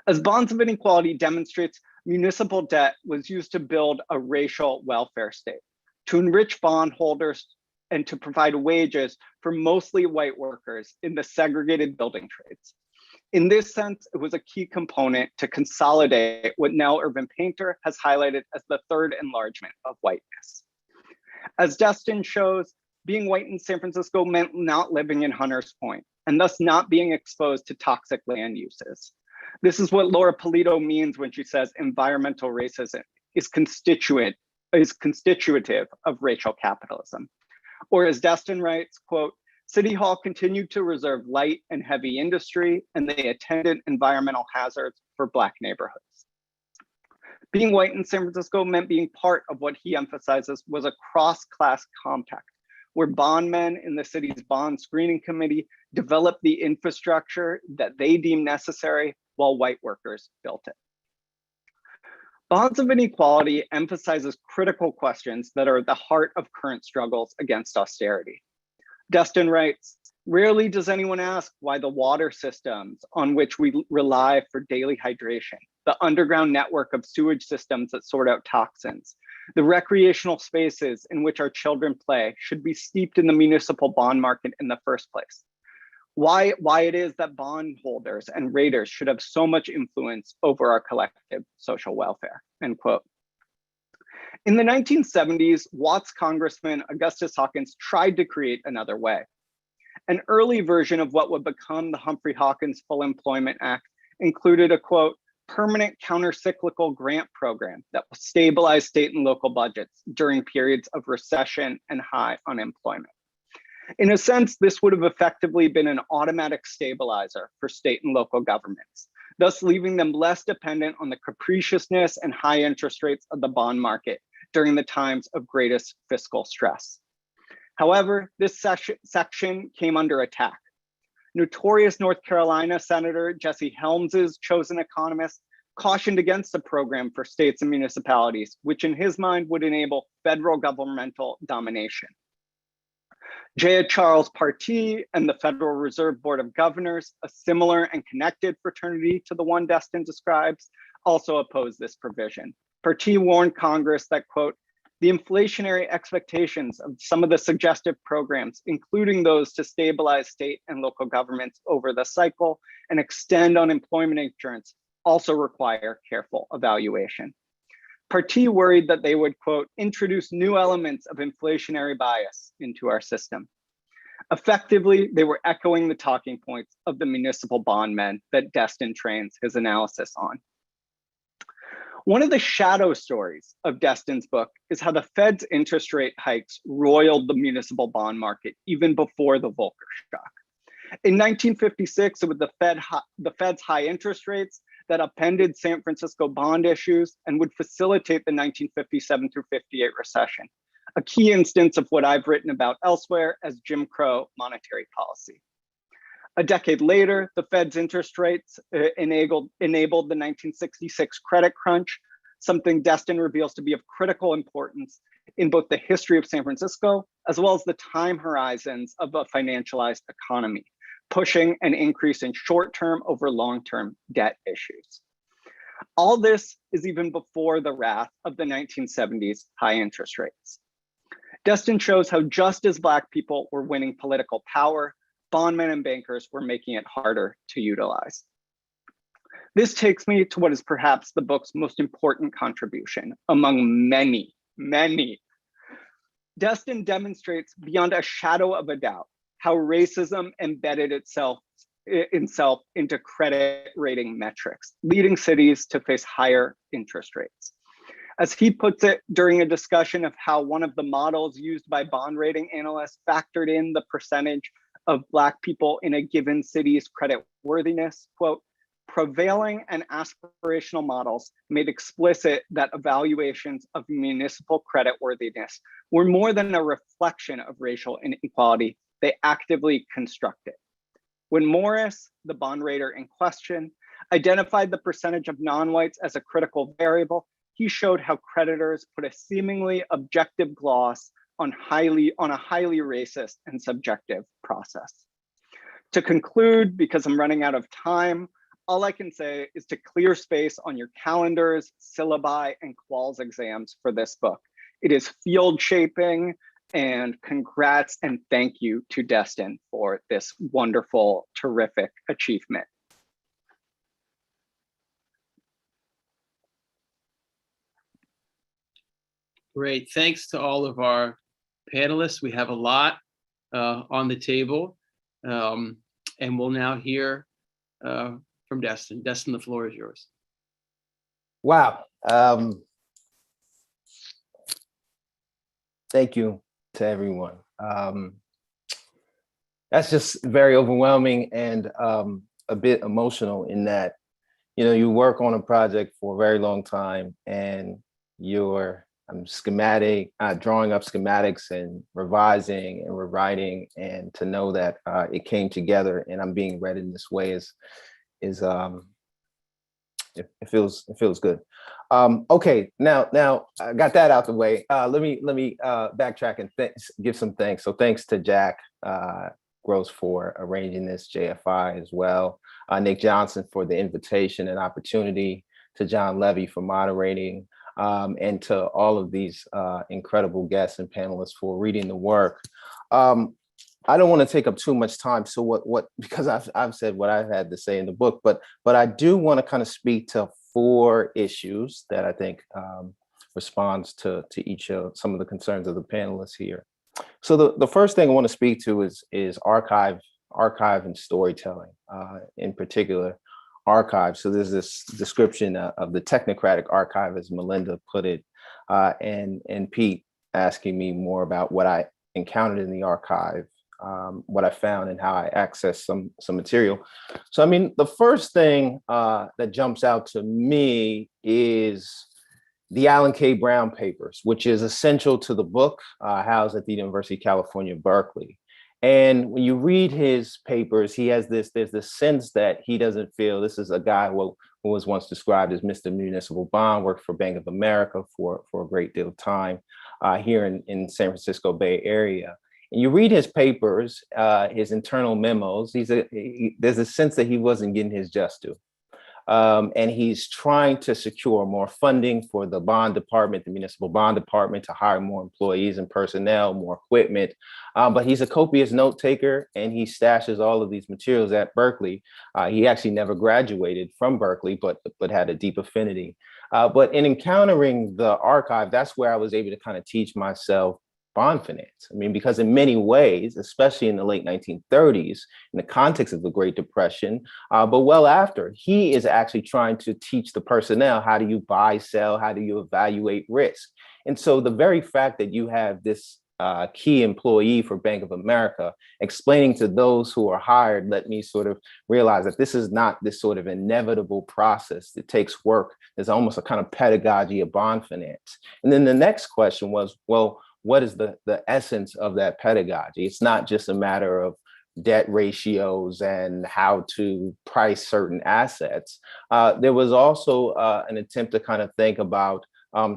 As Bonds of Inequality demonstrates, municipal debt was used to build a racial welfare state, to enrich bondholders and to provide wages for mostly white workers in the segregated building trades. In this sense, it was a key component to consolidate what Nell Irvin Painter has highlighted as the third enlargement of whiteness. As Destin shows, being white in San Francisco meant not living in Hunters Point and thus not being exposed to toxic land uses. This is what Laura Polito means when she says environmental racism is constitutive of racial capitalism. Or as Destin writes, quote, City Hall continued to reserve light and heavy industry, and they attended environmental hazards for Black neighborhoods. Being white in San Francisco meant being part of what he emphasizes was a cross-class compact, where bondmen in the city's bond screening committee developed the infrastructure that they deemed necessary while white workers built it. Bonds of Inequality emphasizes critical questions that are at the heart of current struggles against austerity. Destin writes, rarely does anyone ask why the water systems on which we rely for daily hydration, the underground network of sewage systems that sort out toxins, the recreational spaces in which our children play should be steeped in the municipal bond market in the first place. Why it is that bondholders and raters should have so much influence over our collective social welfare, end quote. In the 1970s, Watts Congressman Augustus Hawkins tried to create another way. An early version of what would become the Humphrey Hawkins Full Employment Act included a, quote, permanent countercyclical grant program that will stabilize state and local budgets during periods of recession and high unemployment. In a sense, this would have effectively been an automatic stabilizer for state and local governments, thus leaving them less dependent on the capriciousness and high interest rates of the bond market during the times of greatest fiscal stress. However, this section came under attack. Notorious North Carolina Senator Jesse Helms's chosen economist cautioned against a program for states and municipalities, which in his mind would enable federal governmental domination. J. Charles Partee and the Federal Reserve Board of Governors, a similar and connected fraternity to the one Destin describes, also opposed this provision. Partee warned Congress that, quote, the inflationary expectations of some of the suggestive programs, including those to stabilize state and local governments over the cycle and extend unemployment insurance, also require careful evaluation. Partee worried that they would, quote, introduce new elements of inflationary bias into our system. Effectively, they were echoing the talking points of the municipal bondmen that Destin trains his analysis on. One of the shadow stories of Destin's book is how the Fed's interest rate hikes roiled the municipal bond market even before the Volcker shock. In 1956, it was the Fed's high interest rates that upended San Francisco bond issues and would facilitate the 1957 through 58 recession, a key instance of what I've written about elsewhere as Jim Crow monetary policy. A decade later, the Fed's interest rates enabled the 1966 credit crunch, something Destin reveals to be of critical importance in both the history of San Francisco, as well as the time horizons of a financialized economy, pushing an increase in short-term over long-term debt issues. All this is even before the wrath of the 1970s high interest rates. Destin shows how just as Black people were winning political power, bondmen and bankers were making it harder to utilize. This takes me to what is perhaps the book's most important contribution among many, many. Destin demonstrates beyond a shadow of a doubt how racism embedded itself into credit rating metrics, leading cities to face higher interest rates. As he puts it during a discussion of how one of the models used by bond rating analysts factored in the percentage of Black people in a given city's credit worthiness, quote, prevailing and aspirational models made explicit that evaluations of municipal creditworthiness were more than a reflection of racial inequality, they actively constructed. When Morris, the bond rater in question, identified the percentage of non-whites as a critical variable, he showed how creditors put a seemingly objective gloss on a highly racist and subjective process. To conclude, because I'm running out of time, all I can say is to clear space on your calendars, syllabi, and quals exams for this book. It is field shaping, and congrats and thank you to Destin for this wonderful, terrific achievement. Great, thanks to all of our panelists. We have a lot on the table, and we'll now hear from Destin. Destin, the floor is yours. Wow. Thank you to everyone. That's just very overwhelming and a bit emotional in that, you know, you work on a project for a very long time and you're drawing up schematics and revising and rewriting, and to know that it came together and I'm being read in this way it feels good. Okay, now I got that out the way. Let me backtrack and give some thanks. So thanks to Jack Gross for arranging this, JFI as well, Nick Johnson for the invitation and opportunity, to John Levy for moderating, and to all of these incredible guests and panelists for reading the work. I don't want to take up too much time. So what because I've said what I've had to say in the book, but I do want to kind of speak to 4 issues that I think responds to each of some of the concerns of the panelists here. So the first thing I want to speak to is archive and storytelling, in particular archive. So there's this description of the technocratic archive, as Melinda put it, and Pete asking me more about what I encountered in the archive, what I found and how I accessed some material. So, I mean, the first thing that jumps out to me is the Alan K. Brown papers, which is essential to the book, housed at the University of California, Berkeley. And when you read his papers, there's this sense that he doesn't feel, this is a guy who was once described as Mr. Municipal Bond, worked for Bank of America for a great deal of time here in San Francisco Bay Area. And you read his papers, his internal memos, there's a sense that he wasn't getting his just due. And he's trying to secure more funding for the bond department, the municipal bond department, to hire more employees and personnel, more equipment. But he's a copious note taker, and he stashes all of these materials at Berkeley. He actually never graduated from Berkeley, but had a deep affinity. But in encountering the archive, that's where I was able to kind of teach myself bond finance. I mean, because in many ways, especially in the late 1930s, in the context of the Great Depression, but well after, he is actually trying to teach the personnel, how do you buy, sell, how do you evaluate risk? And so the very fact that you have this key employee for Bank of America explaining to those who are hired, let me sort of realize that this is not this sort of inevitable process. It takes work. There's almost a kind of pedagogy of bond finance. And then the next question was, well, what is the essence of that pedagogy? It's not just a matter of debt ratios and how to price certain assets. There was also an attempt to kind of think about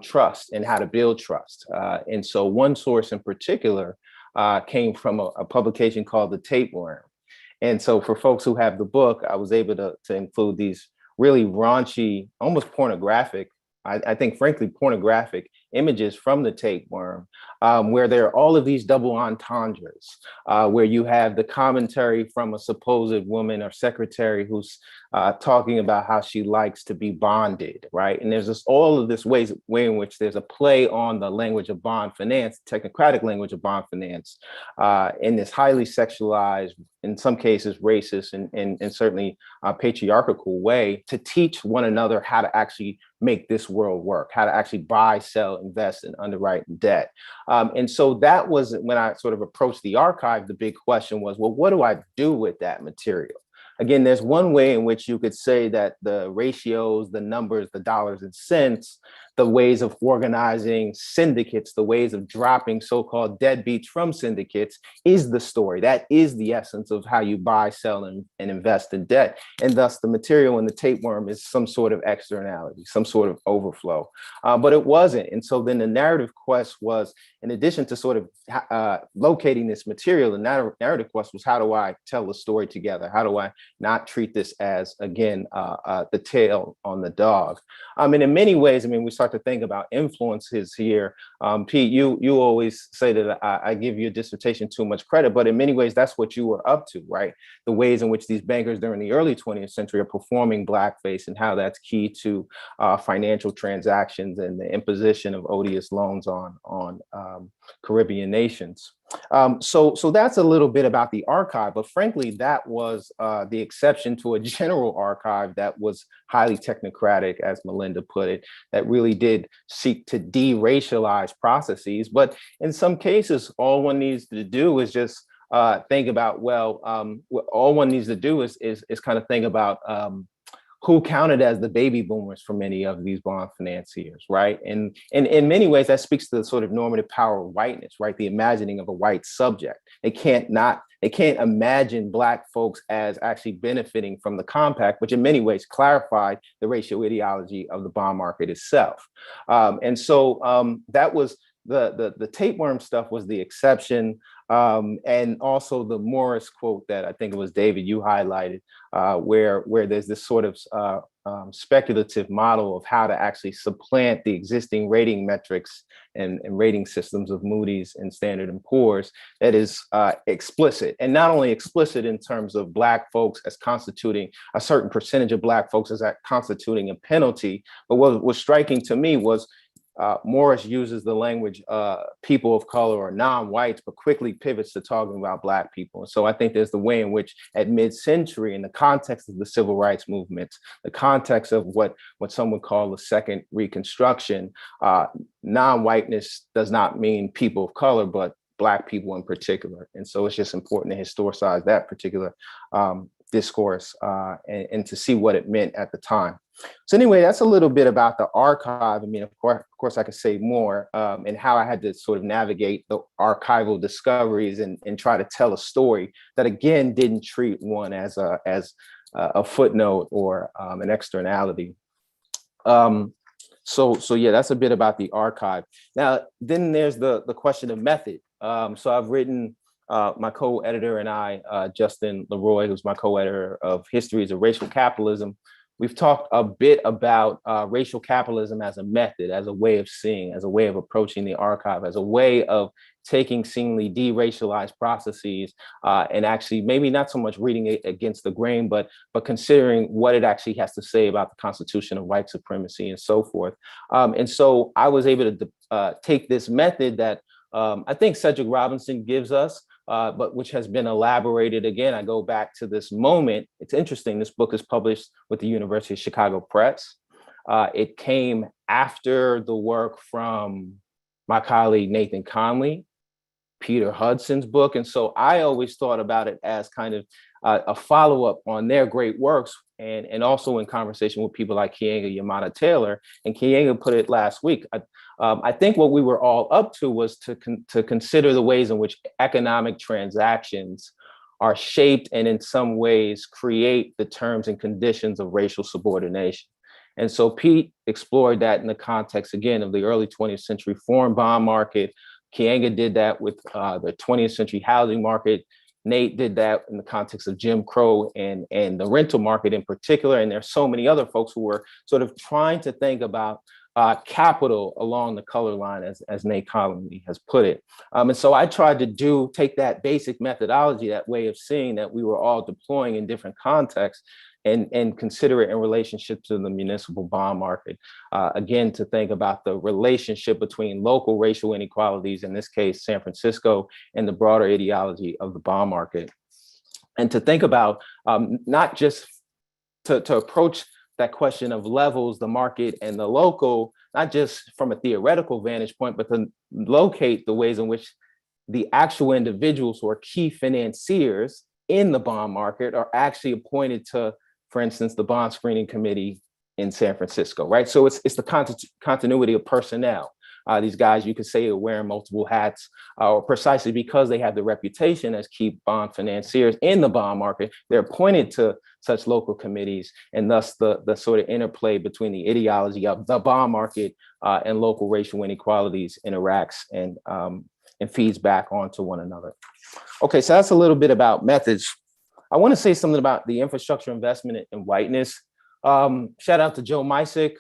trust and how to build trust. And so one source in particular came from a publication called The Tapeworm. And so for folks who have the book, I was able to include these really raunchy, almost pornographic, I think, frankly, pornographic images from the tapeworm, where there are all of these double entendres, where you have the commentary from a supposed woman or secretary who's talking about how she likes to be bonded, right? And there's all of this way in which there's a play on the language of bond finance, technocratic language of bond finance, in this highly sexualized, in some cases racist and certainly patriarchal way, to teach one another how to actually make this world work, how to actually buy, sell, invest, and underwrite debt. And so that was when I sort of approached the archive, the big question was, well, what do I do with that material? again, there's one way in which you could say that the ratios, the numbers, the dollars and cents, the ways of organizing syndicates, the ways of dropping so-called deadbeats from syndicates is the story. That is the essence of how you buy, sell, and invest in debt. And thus the material in the tapeworm is some sort of externality, some sort of overflow. But it wasn't. And so then the narrative quest was, in addition to sort of locating this material, the narrative quest was, how do I tell the story together? How do I not treat this as, again, the tail on the dog? And in many ways, I mean, we start to think about influences here. Pete, you always say that I give your dissertation too much credit, but in many ways, that's what you were up to, right? The ways in which these bankers during the early 20th century are performing blackface and how that's key to financial transactions and the imposition of odious loans on Caribbean nations. So that's a little bit about the archive, but frankly, that was the exception to a general archive that was highly technocratic, as Melinda put it, that really did seek to de-racialize processes. But in some cases, all one needs to do is just think about, well, all one needs to do is kind of think about who counted as the baby boomers for many of these bond financiers, right? And in many ways, that speaks to the sort of normative power of whiteness, right? The imagining of a white subject. They can't imagine Black folks as actually benefiting from the compact, which in many ways clarified the racial ideology of the bond market itself. And so that was the tapeworm stuff was the exception. And also the Morris quote that I think it was David, you highlighted, where there's this sort of speculative model of how to actually supplant the existing rating metrics and rating systems of Moody's and Standard & Poor's that is explicit, and not only explicit in terms of Black folks as constituting a certain percentage of Black folks as constituting a penalty, but what was striking to me was Morris uses the language people of color or non-whites, but quickly pivots to talking about Black people. And so I think there's the way in which at mid-century, in the context of the civil rights movement, the context of what some would call the second Reconstruction, non-whiteness does not mean people of color, but Black people in particular. And so it's just important to historicize that particular discourse and to see what it meant at the time. So anyway, that's a little bit about the archive. I mean, of course I could say more and how I had to sort of navigate the archival discoveries and try to tell a story that, again, didn't treat one as a footnote or an externality. So yeah, that's a bit about the archive. Now, then there's the question of method. So I've written, my co-editor and I, Justin Leroy, who's my co-editor of Histories of Racial Capitalism, we've talked a bit about racial capitalism as a method, as a way of seeing, as a way of approaching the archive, as a way of taking seemingly de-racialized processes and actually maybe not so much reading it against the grain, but considering what it actually has to say about the constitution of white supremacy and so forth. And so I was able to take this method that I think Cedric Robinson gives us, but which has been elaborated. Again, I go back to this moment. It's interesting. This book is published with the University of Chicago Press. It came after the work from my colleague, Nathan Conley, Peter Hudson's book. And so I always thought about it as kind of a follow-up on their great works, and also in conversation with people like Keeanga-Yamahtta Taylor. And Keeanga put it last week. I think what we were all up to was to consider the ways in which economic transactions are shaped and in some ways create the terms and conditions of racial subordination. And so Pete explored that in the context, again, of the early 20th century foreign bond market. Keeanga did that with the 20th century housing market. Nate did that in the context of Jim Crow and the rental market in particular. And there's so many other folks who were sort of trying to think about capital along the color line, as Nate Conley has put it. And so I tried to take that basic methodology, that way of seeing that we were all deploying in different contexts, and consider it in relationship to the municipal bond market. Again, to think about the relationship between local racial inequalities, in this case, San Francisco, and the broader ideology of the bond market. And to think about not just to approach that question of levels, the market and the local, not just from a theoretical vantage point, but to locate the ways in which the actual individuals who are key financiers in the bond market are actually appointed to, for instance, the bond screening committee in San Francisco, right? So it's the continuity of personnel. These guys, you could say, are wearing multiple hats, or precisely because they have the reputation as key bond financiers in the bond market, they're appointed to such local committees, and thus the sort of interplay between the ideology of the bond market and local racial inequalities interacts and feeds back onto one another. Okay, so that's a little bit about methods. I want to say something about the infrastructure investment in whiteness. Shout out to Joe Mysick,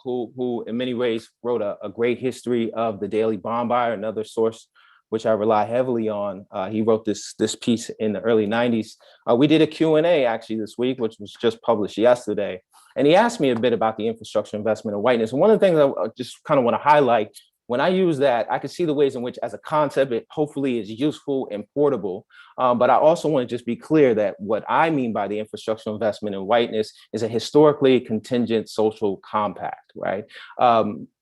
who in many ways wrote a great history of the Daily Bond Buyer, another source which I rely heavily on. He wrote this piece in the early 90s. We did a Q&A actually this week, which was just published yesterday. And he asked me a bit about the infrastructure investment in whiteness. And one of the things I just kind of want to highlight, when I use that, I can see the ways in which as a concept, it hopefully is useful and portable. But I also want to just be clear that what I mean by the infrastructure investment in whiteness is a historically contingent social compact, right?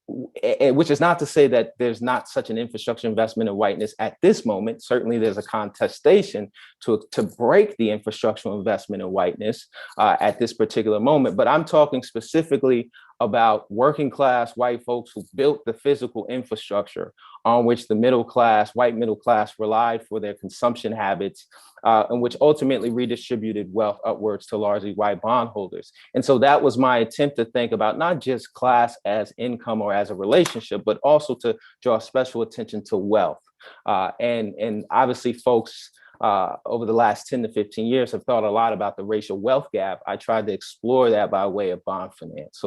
Which is not to say that there's not such an infrastructure investment in whiteness at this moment. Certainly there's a contestation to break the infrastructure investment in whiteness at this particular moment. But I'm talking specifically about working class white folks who built the physical infrastructure on which the middle class, white middle class, relied for their consumption habits, and which ultimately redistributed wealth upwards to largely white bondholders. And so that was my attempt to think about not just class as income or as a relationship, but also to draw special attention to wealth. And obviously folks over the last 10 to 15 years have thought a lot about the racial wealth gap. I tried to explore that by way of bond finance.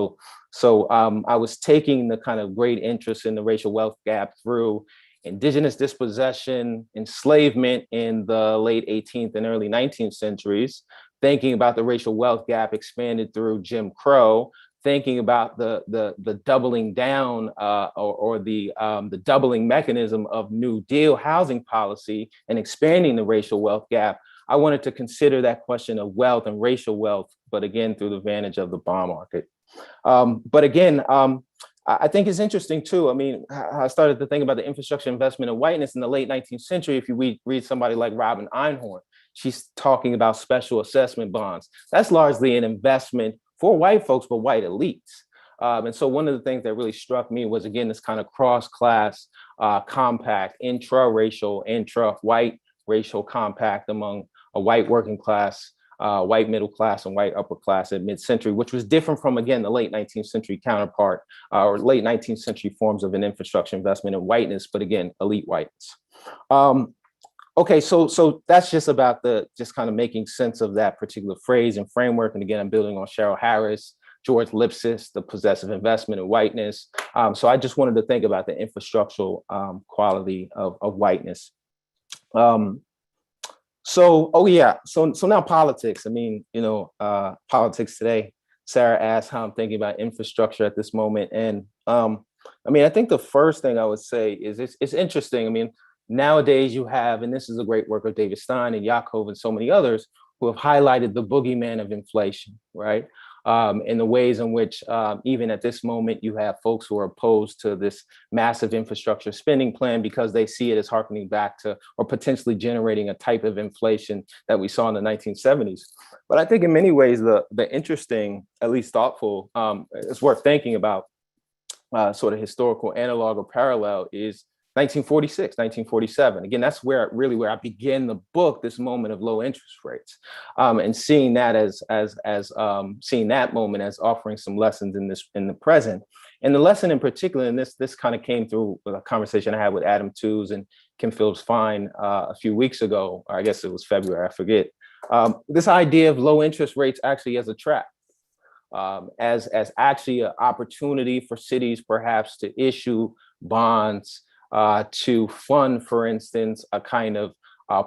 So I was taking the kind of great interest in the racial wealth gap through indigenous dispossession, enslavement in the late 18th and early 19th centuries, thinking about the racial wealth gap expanded through Jim Crow, thinking about the doubling down or the doubling mechanism of New Deal housing policy and expanding the racial wealth gap. I wanted to consider that question of wealth and racial wealth, but again, through the vantage of the bond market. But again, I think it's interesting too. I mean, I started to think about the infrastructure investment in whiteness in the late 19th century. If you read somebody like Robin Einhorn, she's talking about special assessment bonds. That's largely an investment for white folks, but white elites. And so one of the things that really struck me was, again, this kind of cross-class compact, intra-racial, intra-white racial compact among a white working class, white middle class, and white upper class at mid-century, which was different from, again, the late 19th century counterpart or late 19th century forms of an infrastructure investment in whiteness, but again, elite whiteness. Okay, so that's just about just kind of making sense of that particular phrase and framework. And again, I'm building on Cheryl Harris, George Lipsis, the possessive investment in whiteness. So I just wanted to think about the infrastructural quality of whiteness. So now politics. I mean, politics today. Sarah asked how I'm thinking about infrastructure at this moment. And I mean, I think the first thing I would say is it's interesting. I mean, nowadays you have, and this is a great work of David Stein and Yakov and so many others who have highlighted the boogeyman of inflation, right? In the ways in which even at this moment, you have folks who are opposed to this massive infrastructure spending plan because they see it as harkening back to or potentially generating a type of inflation that we saw in the 1970s. But I think in many ways, the interesting, at least thoughtful, it's worth thinking about sort of historical analog or parallel is 1946, 1947. Again, that's where I begin the book, this moment of low interest rates, and seeing that as seeing that moment as offering some lessons in the present. And the lesson in particular, and this kind of came through a conversation I had with Adam Tooze and Kim Phillips-Fine a few weeks ago, or I guess it was February, I forget. This idea of low interest rates actually as a trap, as actually an opportunity for cities perhaps to issue bonds to fund, for instance, a kind of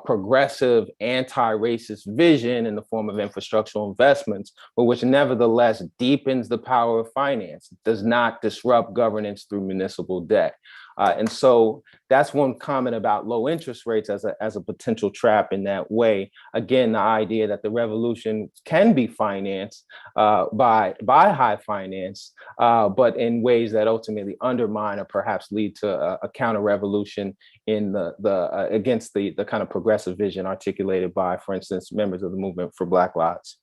progressive anti-racist vision in the form of infrastructural investments, but which nevertheless deepens the power of finance, does not disrupt governance through municipal debt. And so that's one comment about low interest rates as a potential trap in that way. Again, the idea that the revolution can be financed by high finance, but in ways that ultimately undermine or perhaps lead to a counter revolution in against the kind of progressive vision articulated by, for instance, members of the movement for Black Lives.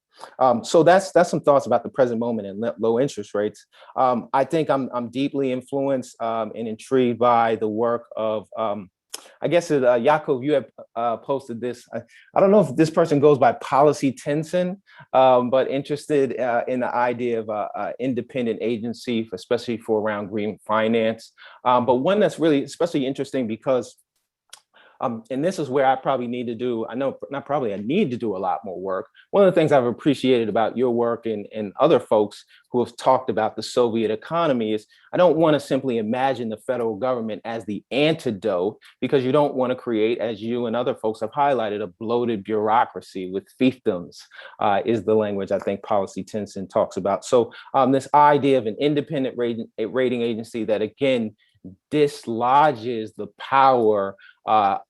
So that's some thoughts about the present moment and low interest rates. I think I'm deeply influenced and intrigued by the work of, I guess, Yakov, you have posted this. I don't know if this person goes by Policy Tenson, but interested in the idea of an independent agency, especially for around green finance. But one that's really especially interesting because and this is where I probably need to do, I need to do a lot more work. One of the things I've appreciated about your work and other folks who have talked about the Soviet economy is I don't want to simply imagine the federal government as the antidote, because you don't want to create, as you and other folks have highlighted, a bloated bureaucracy with fiefdoms, is the language I think Policy Tenson talks about. So this idea of an independent rating agency that, again, dislodges the power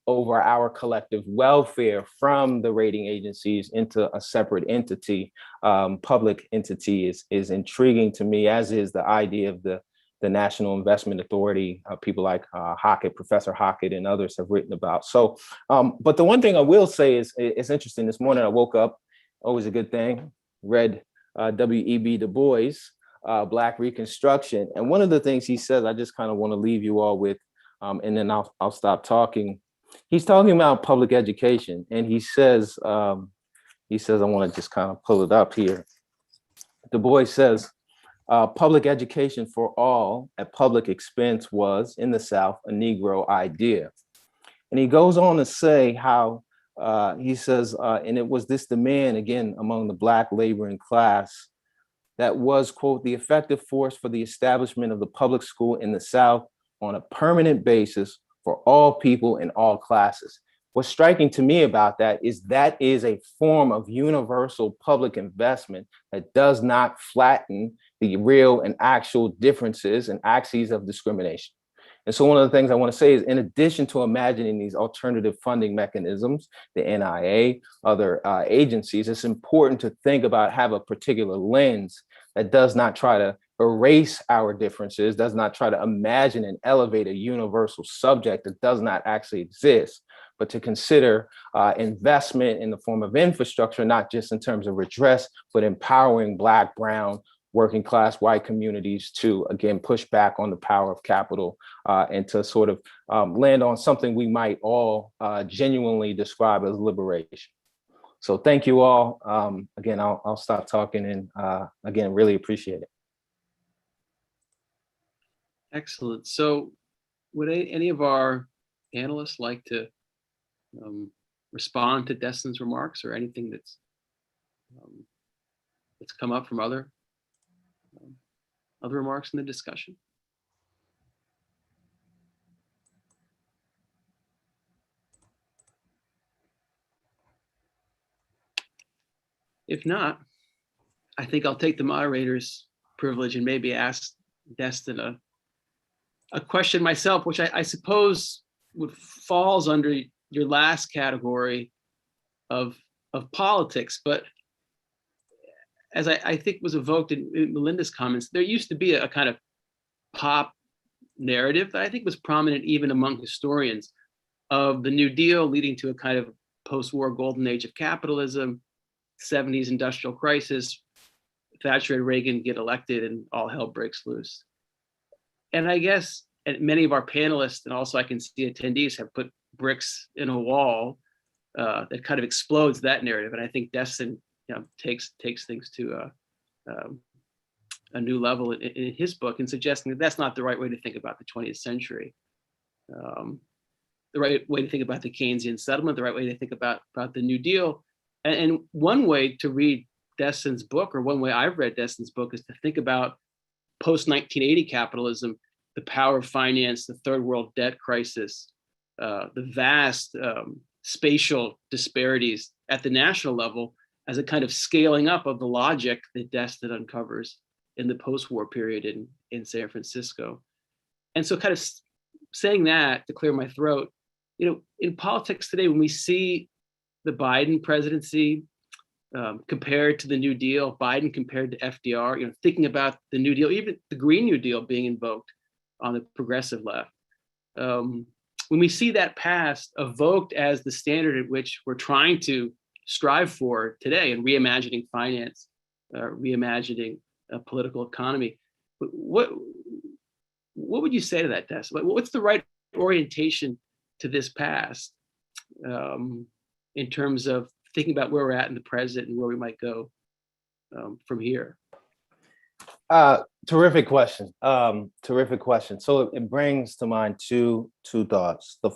over our collective welfare from the rating agencies into a separate entity, public entity, is intriguing to me, as is the idea of the National Investment Authority. People like Hockett, Professor Hockett, and others have written about. So, but the one thing I will say is it's interesting. This morning I woke up, always a good thing, read W.E.B. Du Bois, Black Reconstruction. And one of the things he says, I just kind of want to leave you all with, and then I'll stop talking. He's talking about public education, and he says, I want to just kind of pull it up here. Du Bois says, public education for all at public expense was, in the South, a Negro idea. And he goes on to say how, he says, and it was this demand, again, among the Black laboring class, that was, quote, the effective force for the establishment of the public school in the South on a permanent basis for all people in all classes. What's striking to me about that is a form of universal public investment that does not flatten the real and actual differences and axes of discrimination. And so one of the things I want to say is, in addition to imagining these alternative funding mechanisms, the NIA, other agencies, it's important to think about, have a particular lens that does not try to erase our differences, does not try to imagine and elevate a universal subject that does not actually exist, but to consider investment in the form of infrastructure, not just in terms of redress, but empowering Black, brown, working class, white communities to, again, push back on the power of capital and to sort of land on something we might all genuinely describe as liberation. So thank you all. Again, I'll stop talking, and again, really appreciate it. Excellent. So would any of our panelists like to respond to Destin's remarks, or anything that's come up from other remarks in the discussion? If not, I think I'll take the moderator's privilege and maybe ask Destin a question myself, which I suppose falls under your last category of politics. But as I think was evoked in Melinda's comments, there used to be a kind of pop narrative that I think was prominent even among historians of the New Deal leading to a kind of post-war golden age of capitalism, 70s industrial crisis, Thatcher and Reagan get elected, and all hell breaks loose. And I guess many of our panelists, and also I can see attendees, have put bricks in a wall that kind of explodes that narrative. And I think Destin, takes things to a new level in his book, in suggesting that that's not the right way to think about the 20th century. The right way to think about the Keynesian settlement, the right way to think about the New Deal. And one way to read Destin's book, or one way I've read Destin's book, is to think about post-1980 capitalism, the power of finance, the third world debt crisis, the vast spatial disparities at the national level as a kind of scaling up of the logic that Destin uncovers in the post-war period in San Francisco. And so kind of saying that to clear my throat, in politics today, when we see the Biden presidency compared to the New Deal, Biden compared to FDR, thinking about the New Deal, even the Green New Deal being invoked on the progressive left. When we see that past evoked as the standard at which we're trying to strive for today and reimagining finance, reimagining a political economy, what would you say to that, Des? What's the right orientation to this past in terms of thinking about where we're at in the present and where we might go from here? Terrific question. Terrific question. So it brings to mind two thoughts. The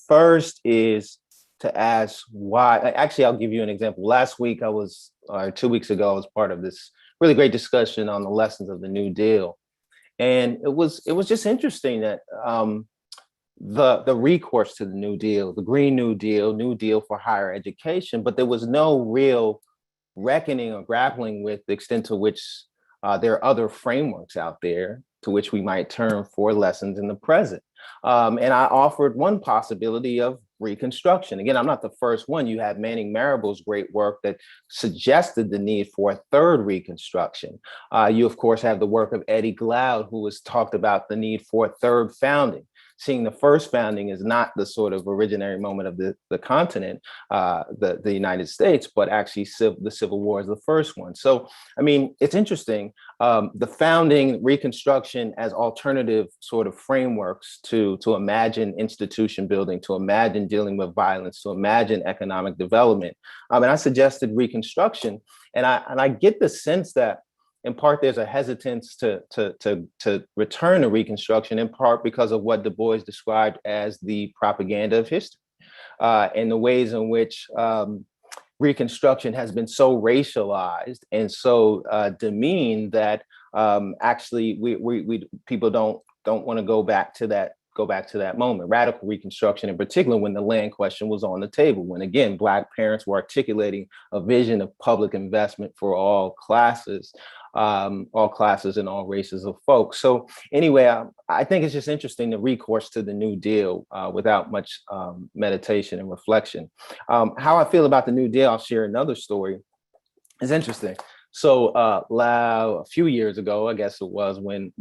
first is to ask why. Actually, I'll give you an example. Last week, or 2 weeks ago, I was part of this really great discussion on the lessons of the New Deal, and it was just interesting that the recourse to the New Deal, the Green New Deal for higher education, but there was no real reckoning or grappling with the extent to which there are other frameworks out there to which we might turn for lessons in the present. And I offered one possibility of Reconstruction. Again, I'm not the first one. You have Manning Marable's great work that suggested the need for a third Reconstruction. You, of course, have the work of Eddie Glaude, who has talked about the need for a third founding, seeing the first founding as not the sort of originary moment of the continent, the United States, but actually the Civil War is the first one. So, I mean, it's interesting. The founding, Reconstruction as alternative sort of frameworks to imagine institution building, to imagine dealing with violence, to imagine economic development. And I suggested Reconstruction, and I get the sense that in part, there's a hesitance to return to Reconstruction, in part because of what Du Bois described as the propaganda of history, and the ways in which Reconstruction has been so racialized and so demeaned that actually we people don't want to go back to that moment. Radical Reconstruction, in particular, when the land question was on the table, when again Black parents were articulating a vision of public investment for all classes and all races of folks. So anyway, I think it's just interesting the recourse to the New Deal without much meditation and reflection. How I feel about the New Deal, I'll share another story. It's interesting. So a few years ago, I guess it was when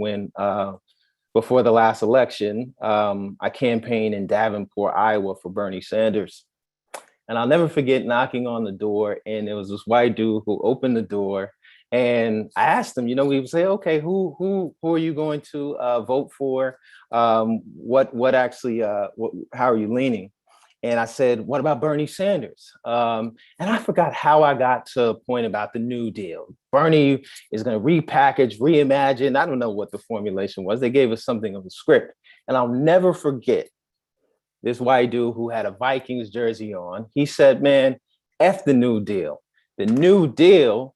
before the last election, I campaigned in Davenport, Iowa for Bernie Sanders. And I'll never forget knocking on the door, and there was this white dude who opened the door. And I asked him, we would say, okay, who are you going to vote for? How are you leaning? And I said, what about Bernie Sanders? And I forgot how I got to a point about the New Deal. Bernie is going to repackage, reimagine. I don't know what the formulation was. They gave us something of a script. And I'll never forget this white dude who had a Vikings jersey on. He said, man, F the New Deal. The New Deal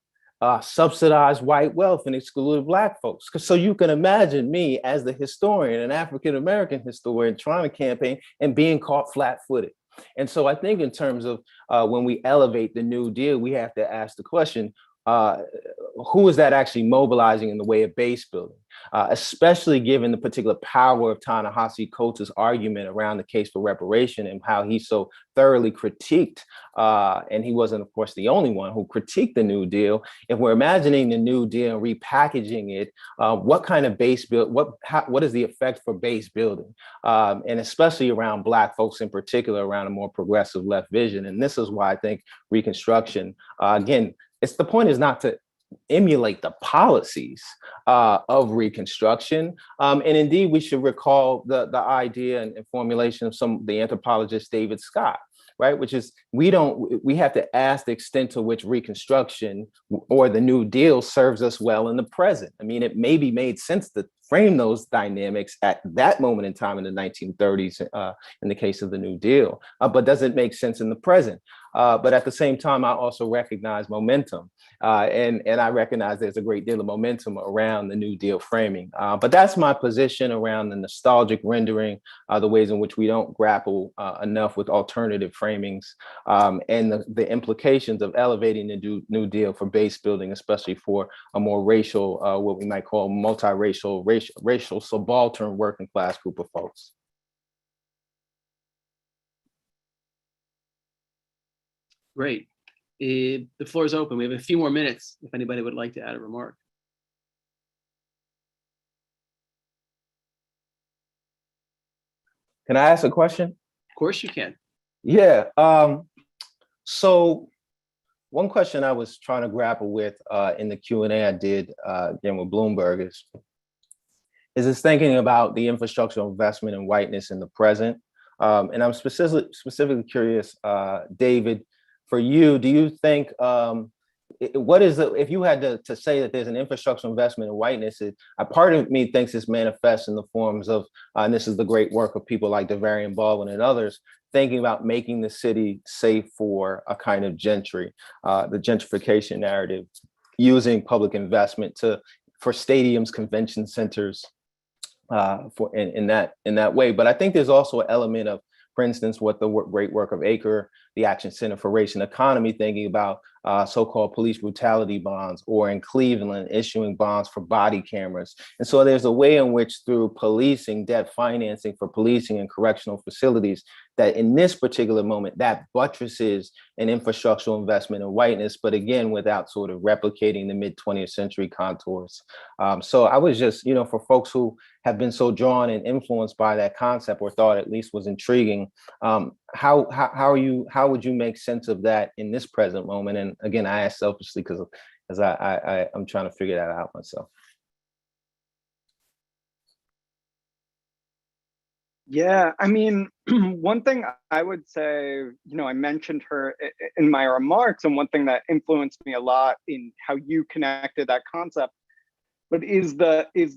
subsidized white wealth and excluded Black folks. So you can imagine me as the historian, an African-American historian, trying to campaign and being caught flat-footed. And so I think in terms of when we elevate the New Deal, we have to ask the question, who is that actually mobilizing in the way of base building, especially given the particular power of Ta-Nehisi Coates' argument around the case for reparation and how he so thoroughly critiqued, and he wasn't, of course, the only one who critiqued the New Deal. If we're imagining the New Deal and repackaging it, what kind of base build, what is the effect for base building? And especially around Black folks in particular, around a more progressive left vision. And this is why I think Reconstruction, again, the point is not to emulate the policies of Reconstruction. And indeed, we should recall the idea and formulation of the anthropologist David Scott, right? Which is, we have to ask the extent to which Reconstruction or the New Deal serves us well in the present. I mean, it maybe made sense to frame those dynamics at that moment in time in the 1930s in the case of the New Deal, but does it make sense in the present? But at the same time, I also recognize momentum. And I recognize there's a great deal of momentum around the New Deal framing. But that's my position around the nostalgic rendering, the ways in which we don't grapple enough with alternative framings, and the implications of elevating the New Deal for base building, especially for a more racial, what we might call multiracial, racial subaltern working class group of folks. Great. The floor is open. We have a few more minutes if anybody would like to add a remark. Can I ask a question? Of course you can. Yeah. So one question I was trying to grapple with in the Q&A I did again with Bloomberg is this thinking about the infrastructural investment in whiteness in the present. And I'm specifically curious, David, for you, do you think, what is the, if you had to say that there's an infrastructural investment in whiteness, a part of me thinks this manifests in the forms of, and this is the great work of people like DeVarian Baldwin and others, thinking about making the city safe for a kind of gentry, the gentrification narrative, using public investment for stadiums, convention centers, in that way. But I think there's also an element of, for instance, what the great work of Acre, the Action Center for Race and Economy, thinking about so-called police brutality bonds, or in Cleveland, issuing bonds for body cameras. And so there's a way in which through policing, debt financing for policing and correctional facilities, that in this particular moment, that buttresses an infrastructural investment in whiteness, but again, without sort of replicating the mid-20th century contours. So I was just, for folks who have been so drawn and influenced by that concept, or thought at least was intriguing, how would you make sense of that in this present moment? And again, I ask selfishly because I'm trying to figure that out myself. Yeah, I mean, one thing I would say, I mentioned her in my remarks, and one thing that influenced me a lot in how you connected that concept, but is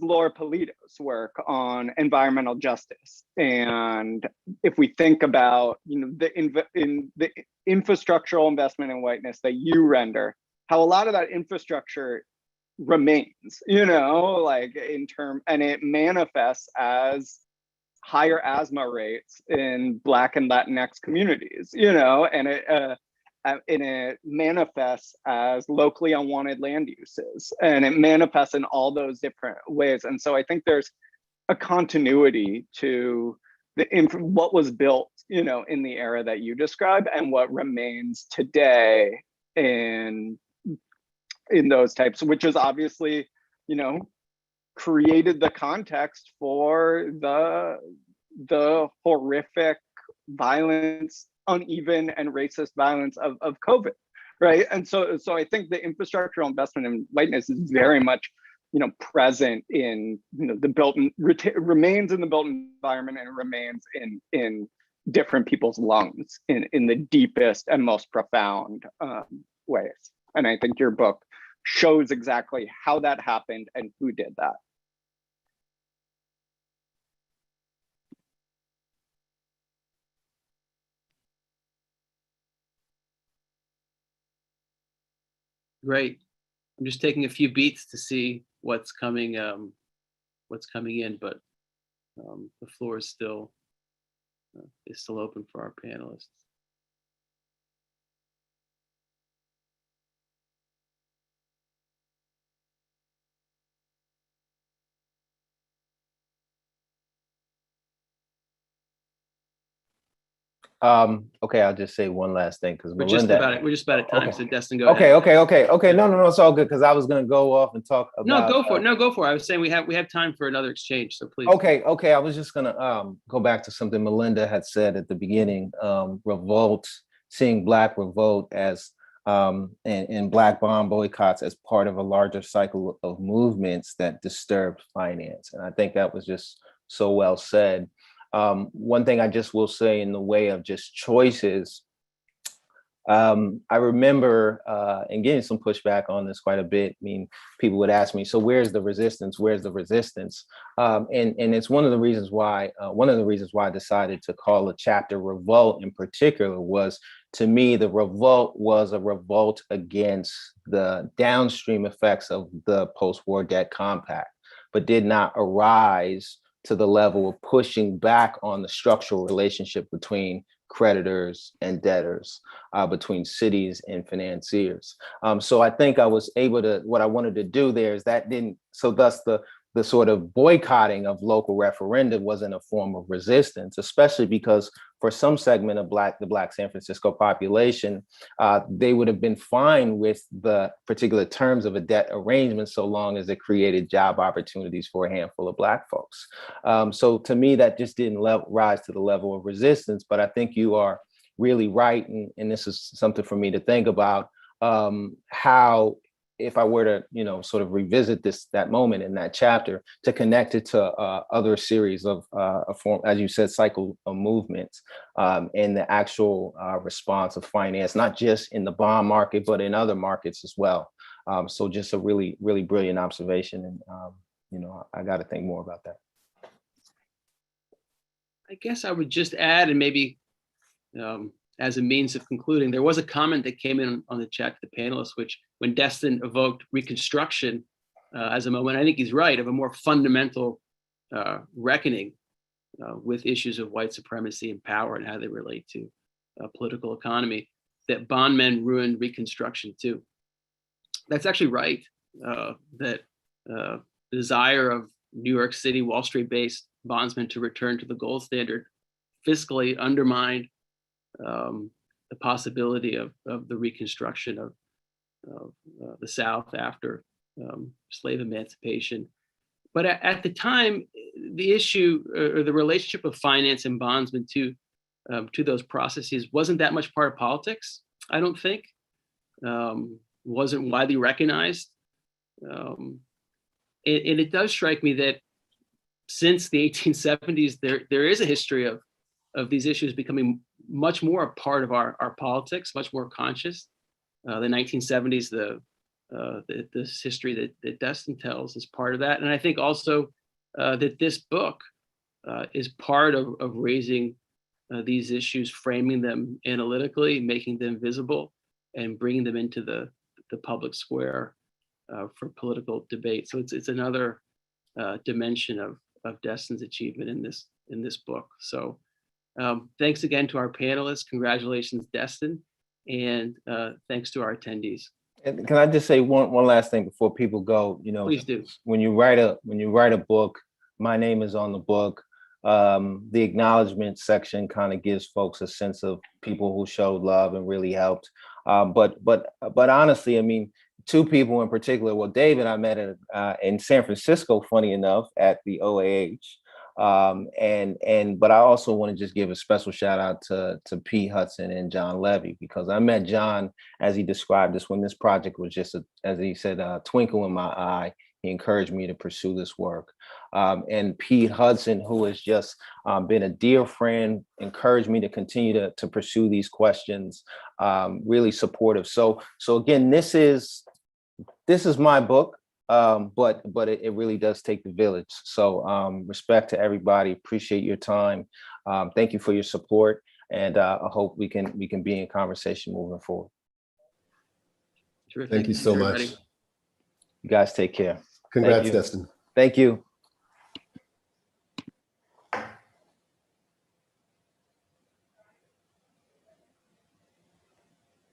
Laura Polito's work on environmental justice. And if we think about, the infrastructural investment in whiteness that you render, how a lot of that infrastructure remains, and it manifests as higher asthma rates in Black and Latinx communities, and it manifests as locally unwanted land uses, and it manifests in all those different ways. And so I think there's a continuity to what was built, in the era that you describe, and what remains today in those types, which is obviously, created the context for the horrific violence, uneven and racist violence of COVID, right? And so I think the infrastructural investment in whiteness is very much, present in, remains in the built environment, and remains in different people's lungs in the deepest and most profound ways. And I think your book shows exactly how that happened and who did that. Great. I'm just taking a few beats to see what's coming in, but the floor is still open for our panelists. Okay, I'll just say one last thing because We're just about at time. Okay. So Destin, go ahead. Okay. No, it's all good because I was gonna go off and talk about. No, go for it. Go for it. I was saying we have time for another exchange. So please. Okay. I was just gonna go back to something Melinda had said at the beginning. Revolt, seeing Black revolt as and Black bond boycotts as part of a larger cycle of movements that disturbed finance, and I think that was just so well said. One thing I just will say in the way of just choices, I remember and getting some pushback on this quite a bit. I mean, people would ask me, so where's the resistance? Where's the resistance? And it's one of the reasons why I decided to call a chapter Revolt in particular was, to me, the revolt was a revolt against the downstream effects of the post-war debt compact, but did not arise to the level of pushing back on the structural relationship between creditors and debtors, between cities and financiers. So I think I was able to, what I wanted to do there is that didn't, so thus the the sort of boycotting of local referenda wasn't a form of resistance, especially because for some segment of the Black San Francisco population, they would have been fine with the particular terms of a debt arrangement so long as it created job opportunities for a handful of Black folks. So to me, that just didn't rise to the level of resistance. But I think you are really right, and this is something for me to think about, how, if I were to, you know, sort of revisit that moment in that chapter, to connect it to other series of, as you said, cycle of movements, and the actual response of finance, not just in the bond market, but in other markets as well. So just a really, really brilliant observation. And, you know, I got to think more about that. I guess I would just add, and maybe as a means of concluding, there was a comment that came in on the chat to the panelists, which when Destin evoked Reconstruction as a moment, I think he's right, of a more fundamental reckoning with issues of white supremacy and power and how they relate to political economy, that bondmen ruined Reconstruction too. That's actually right, that the desire of New York City, Wall Street-based bondsmen to return to the gold standard fiscally undermined the possibility of the reconstruction of the South after slave emancipation. But at the time, the issue or the relationship of finance and bondsmen to those processes wasn't that much part of politics, I don't think. Wasn't widely recognized. And it does strike me that since the 1870s, there is a history of these issues becoming much more a part of our politics, much more conscious. The 1970s, this history that Destin tells is part of that. And I think also that this book is part of raising these issues, framing them analytically, making them visible, and bringing them into the public square for political debate. So it's another dimension of Destin's achievement in this book. So thanks again to our panelists. Congratulations, Destin, and thanks to our attendees. And can I just say one last thing before people go? You know, please do. When you write a book, my name is on the book. The acknowledgement section kind of gives folks a sense of people who showed love and really helped. But honestly, I mean, two people in particular. Well, David, I met in San Francisco, funny enough, at the OAH. But I also want to just give a special shout out to Pete Hudson and John Levy, because I met John, as he described this, when this project was just, as he said, a twinkle in my eye. He encouraged me to pursue this work. And Pete Hudson, who has just been a dear friend, encouraged me to continue to pursue these questions, really supportive. So again, this is my book. But it really does take the village. So respect to everybody. Appreciate your time. Thank you for your support, and I hope we can be in conversation moving forward. Terrific. Thank you so much. Everybody. You guys take care. Congrats, Destin. Thank you.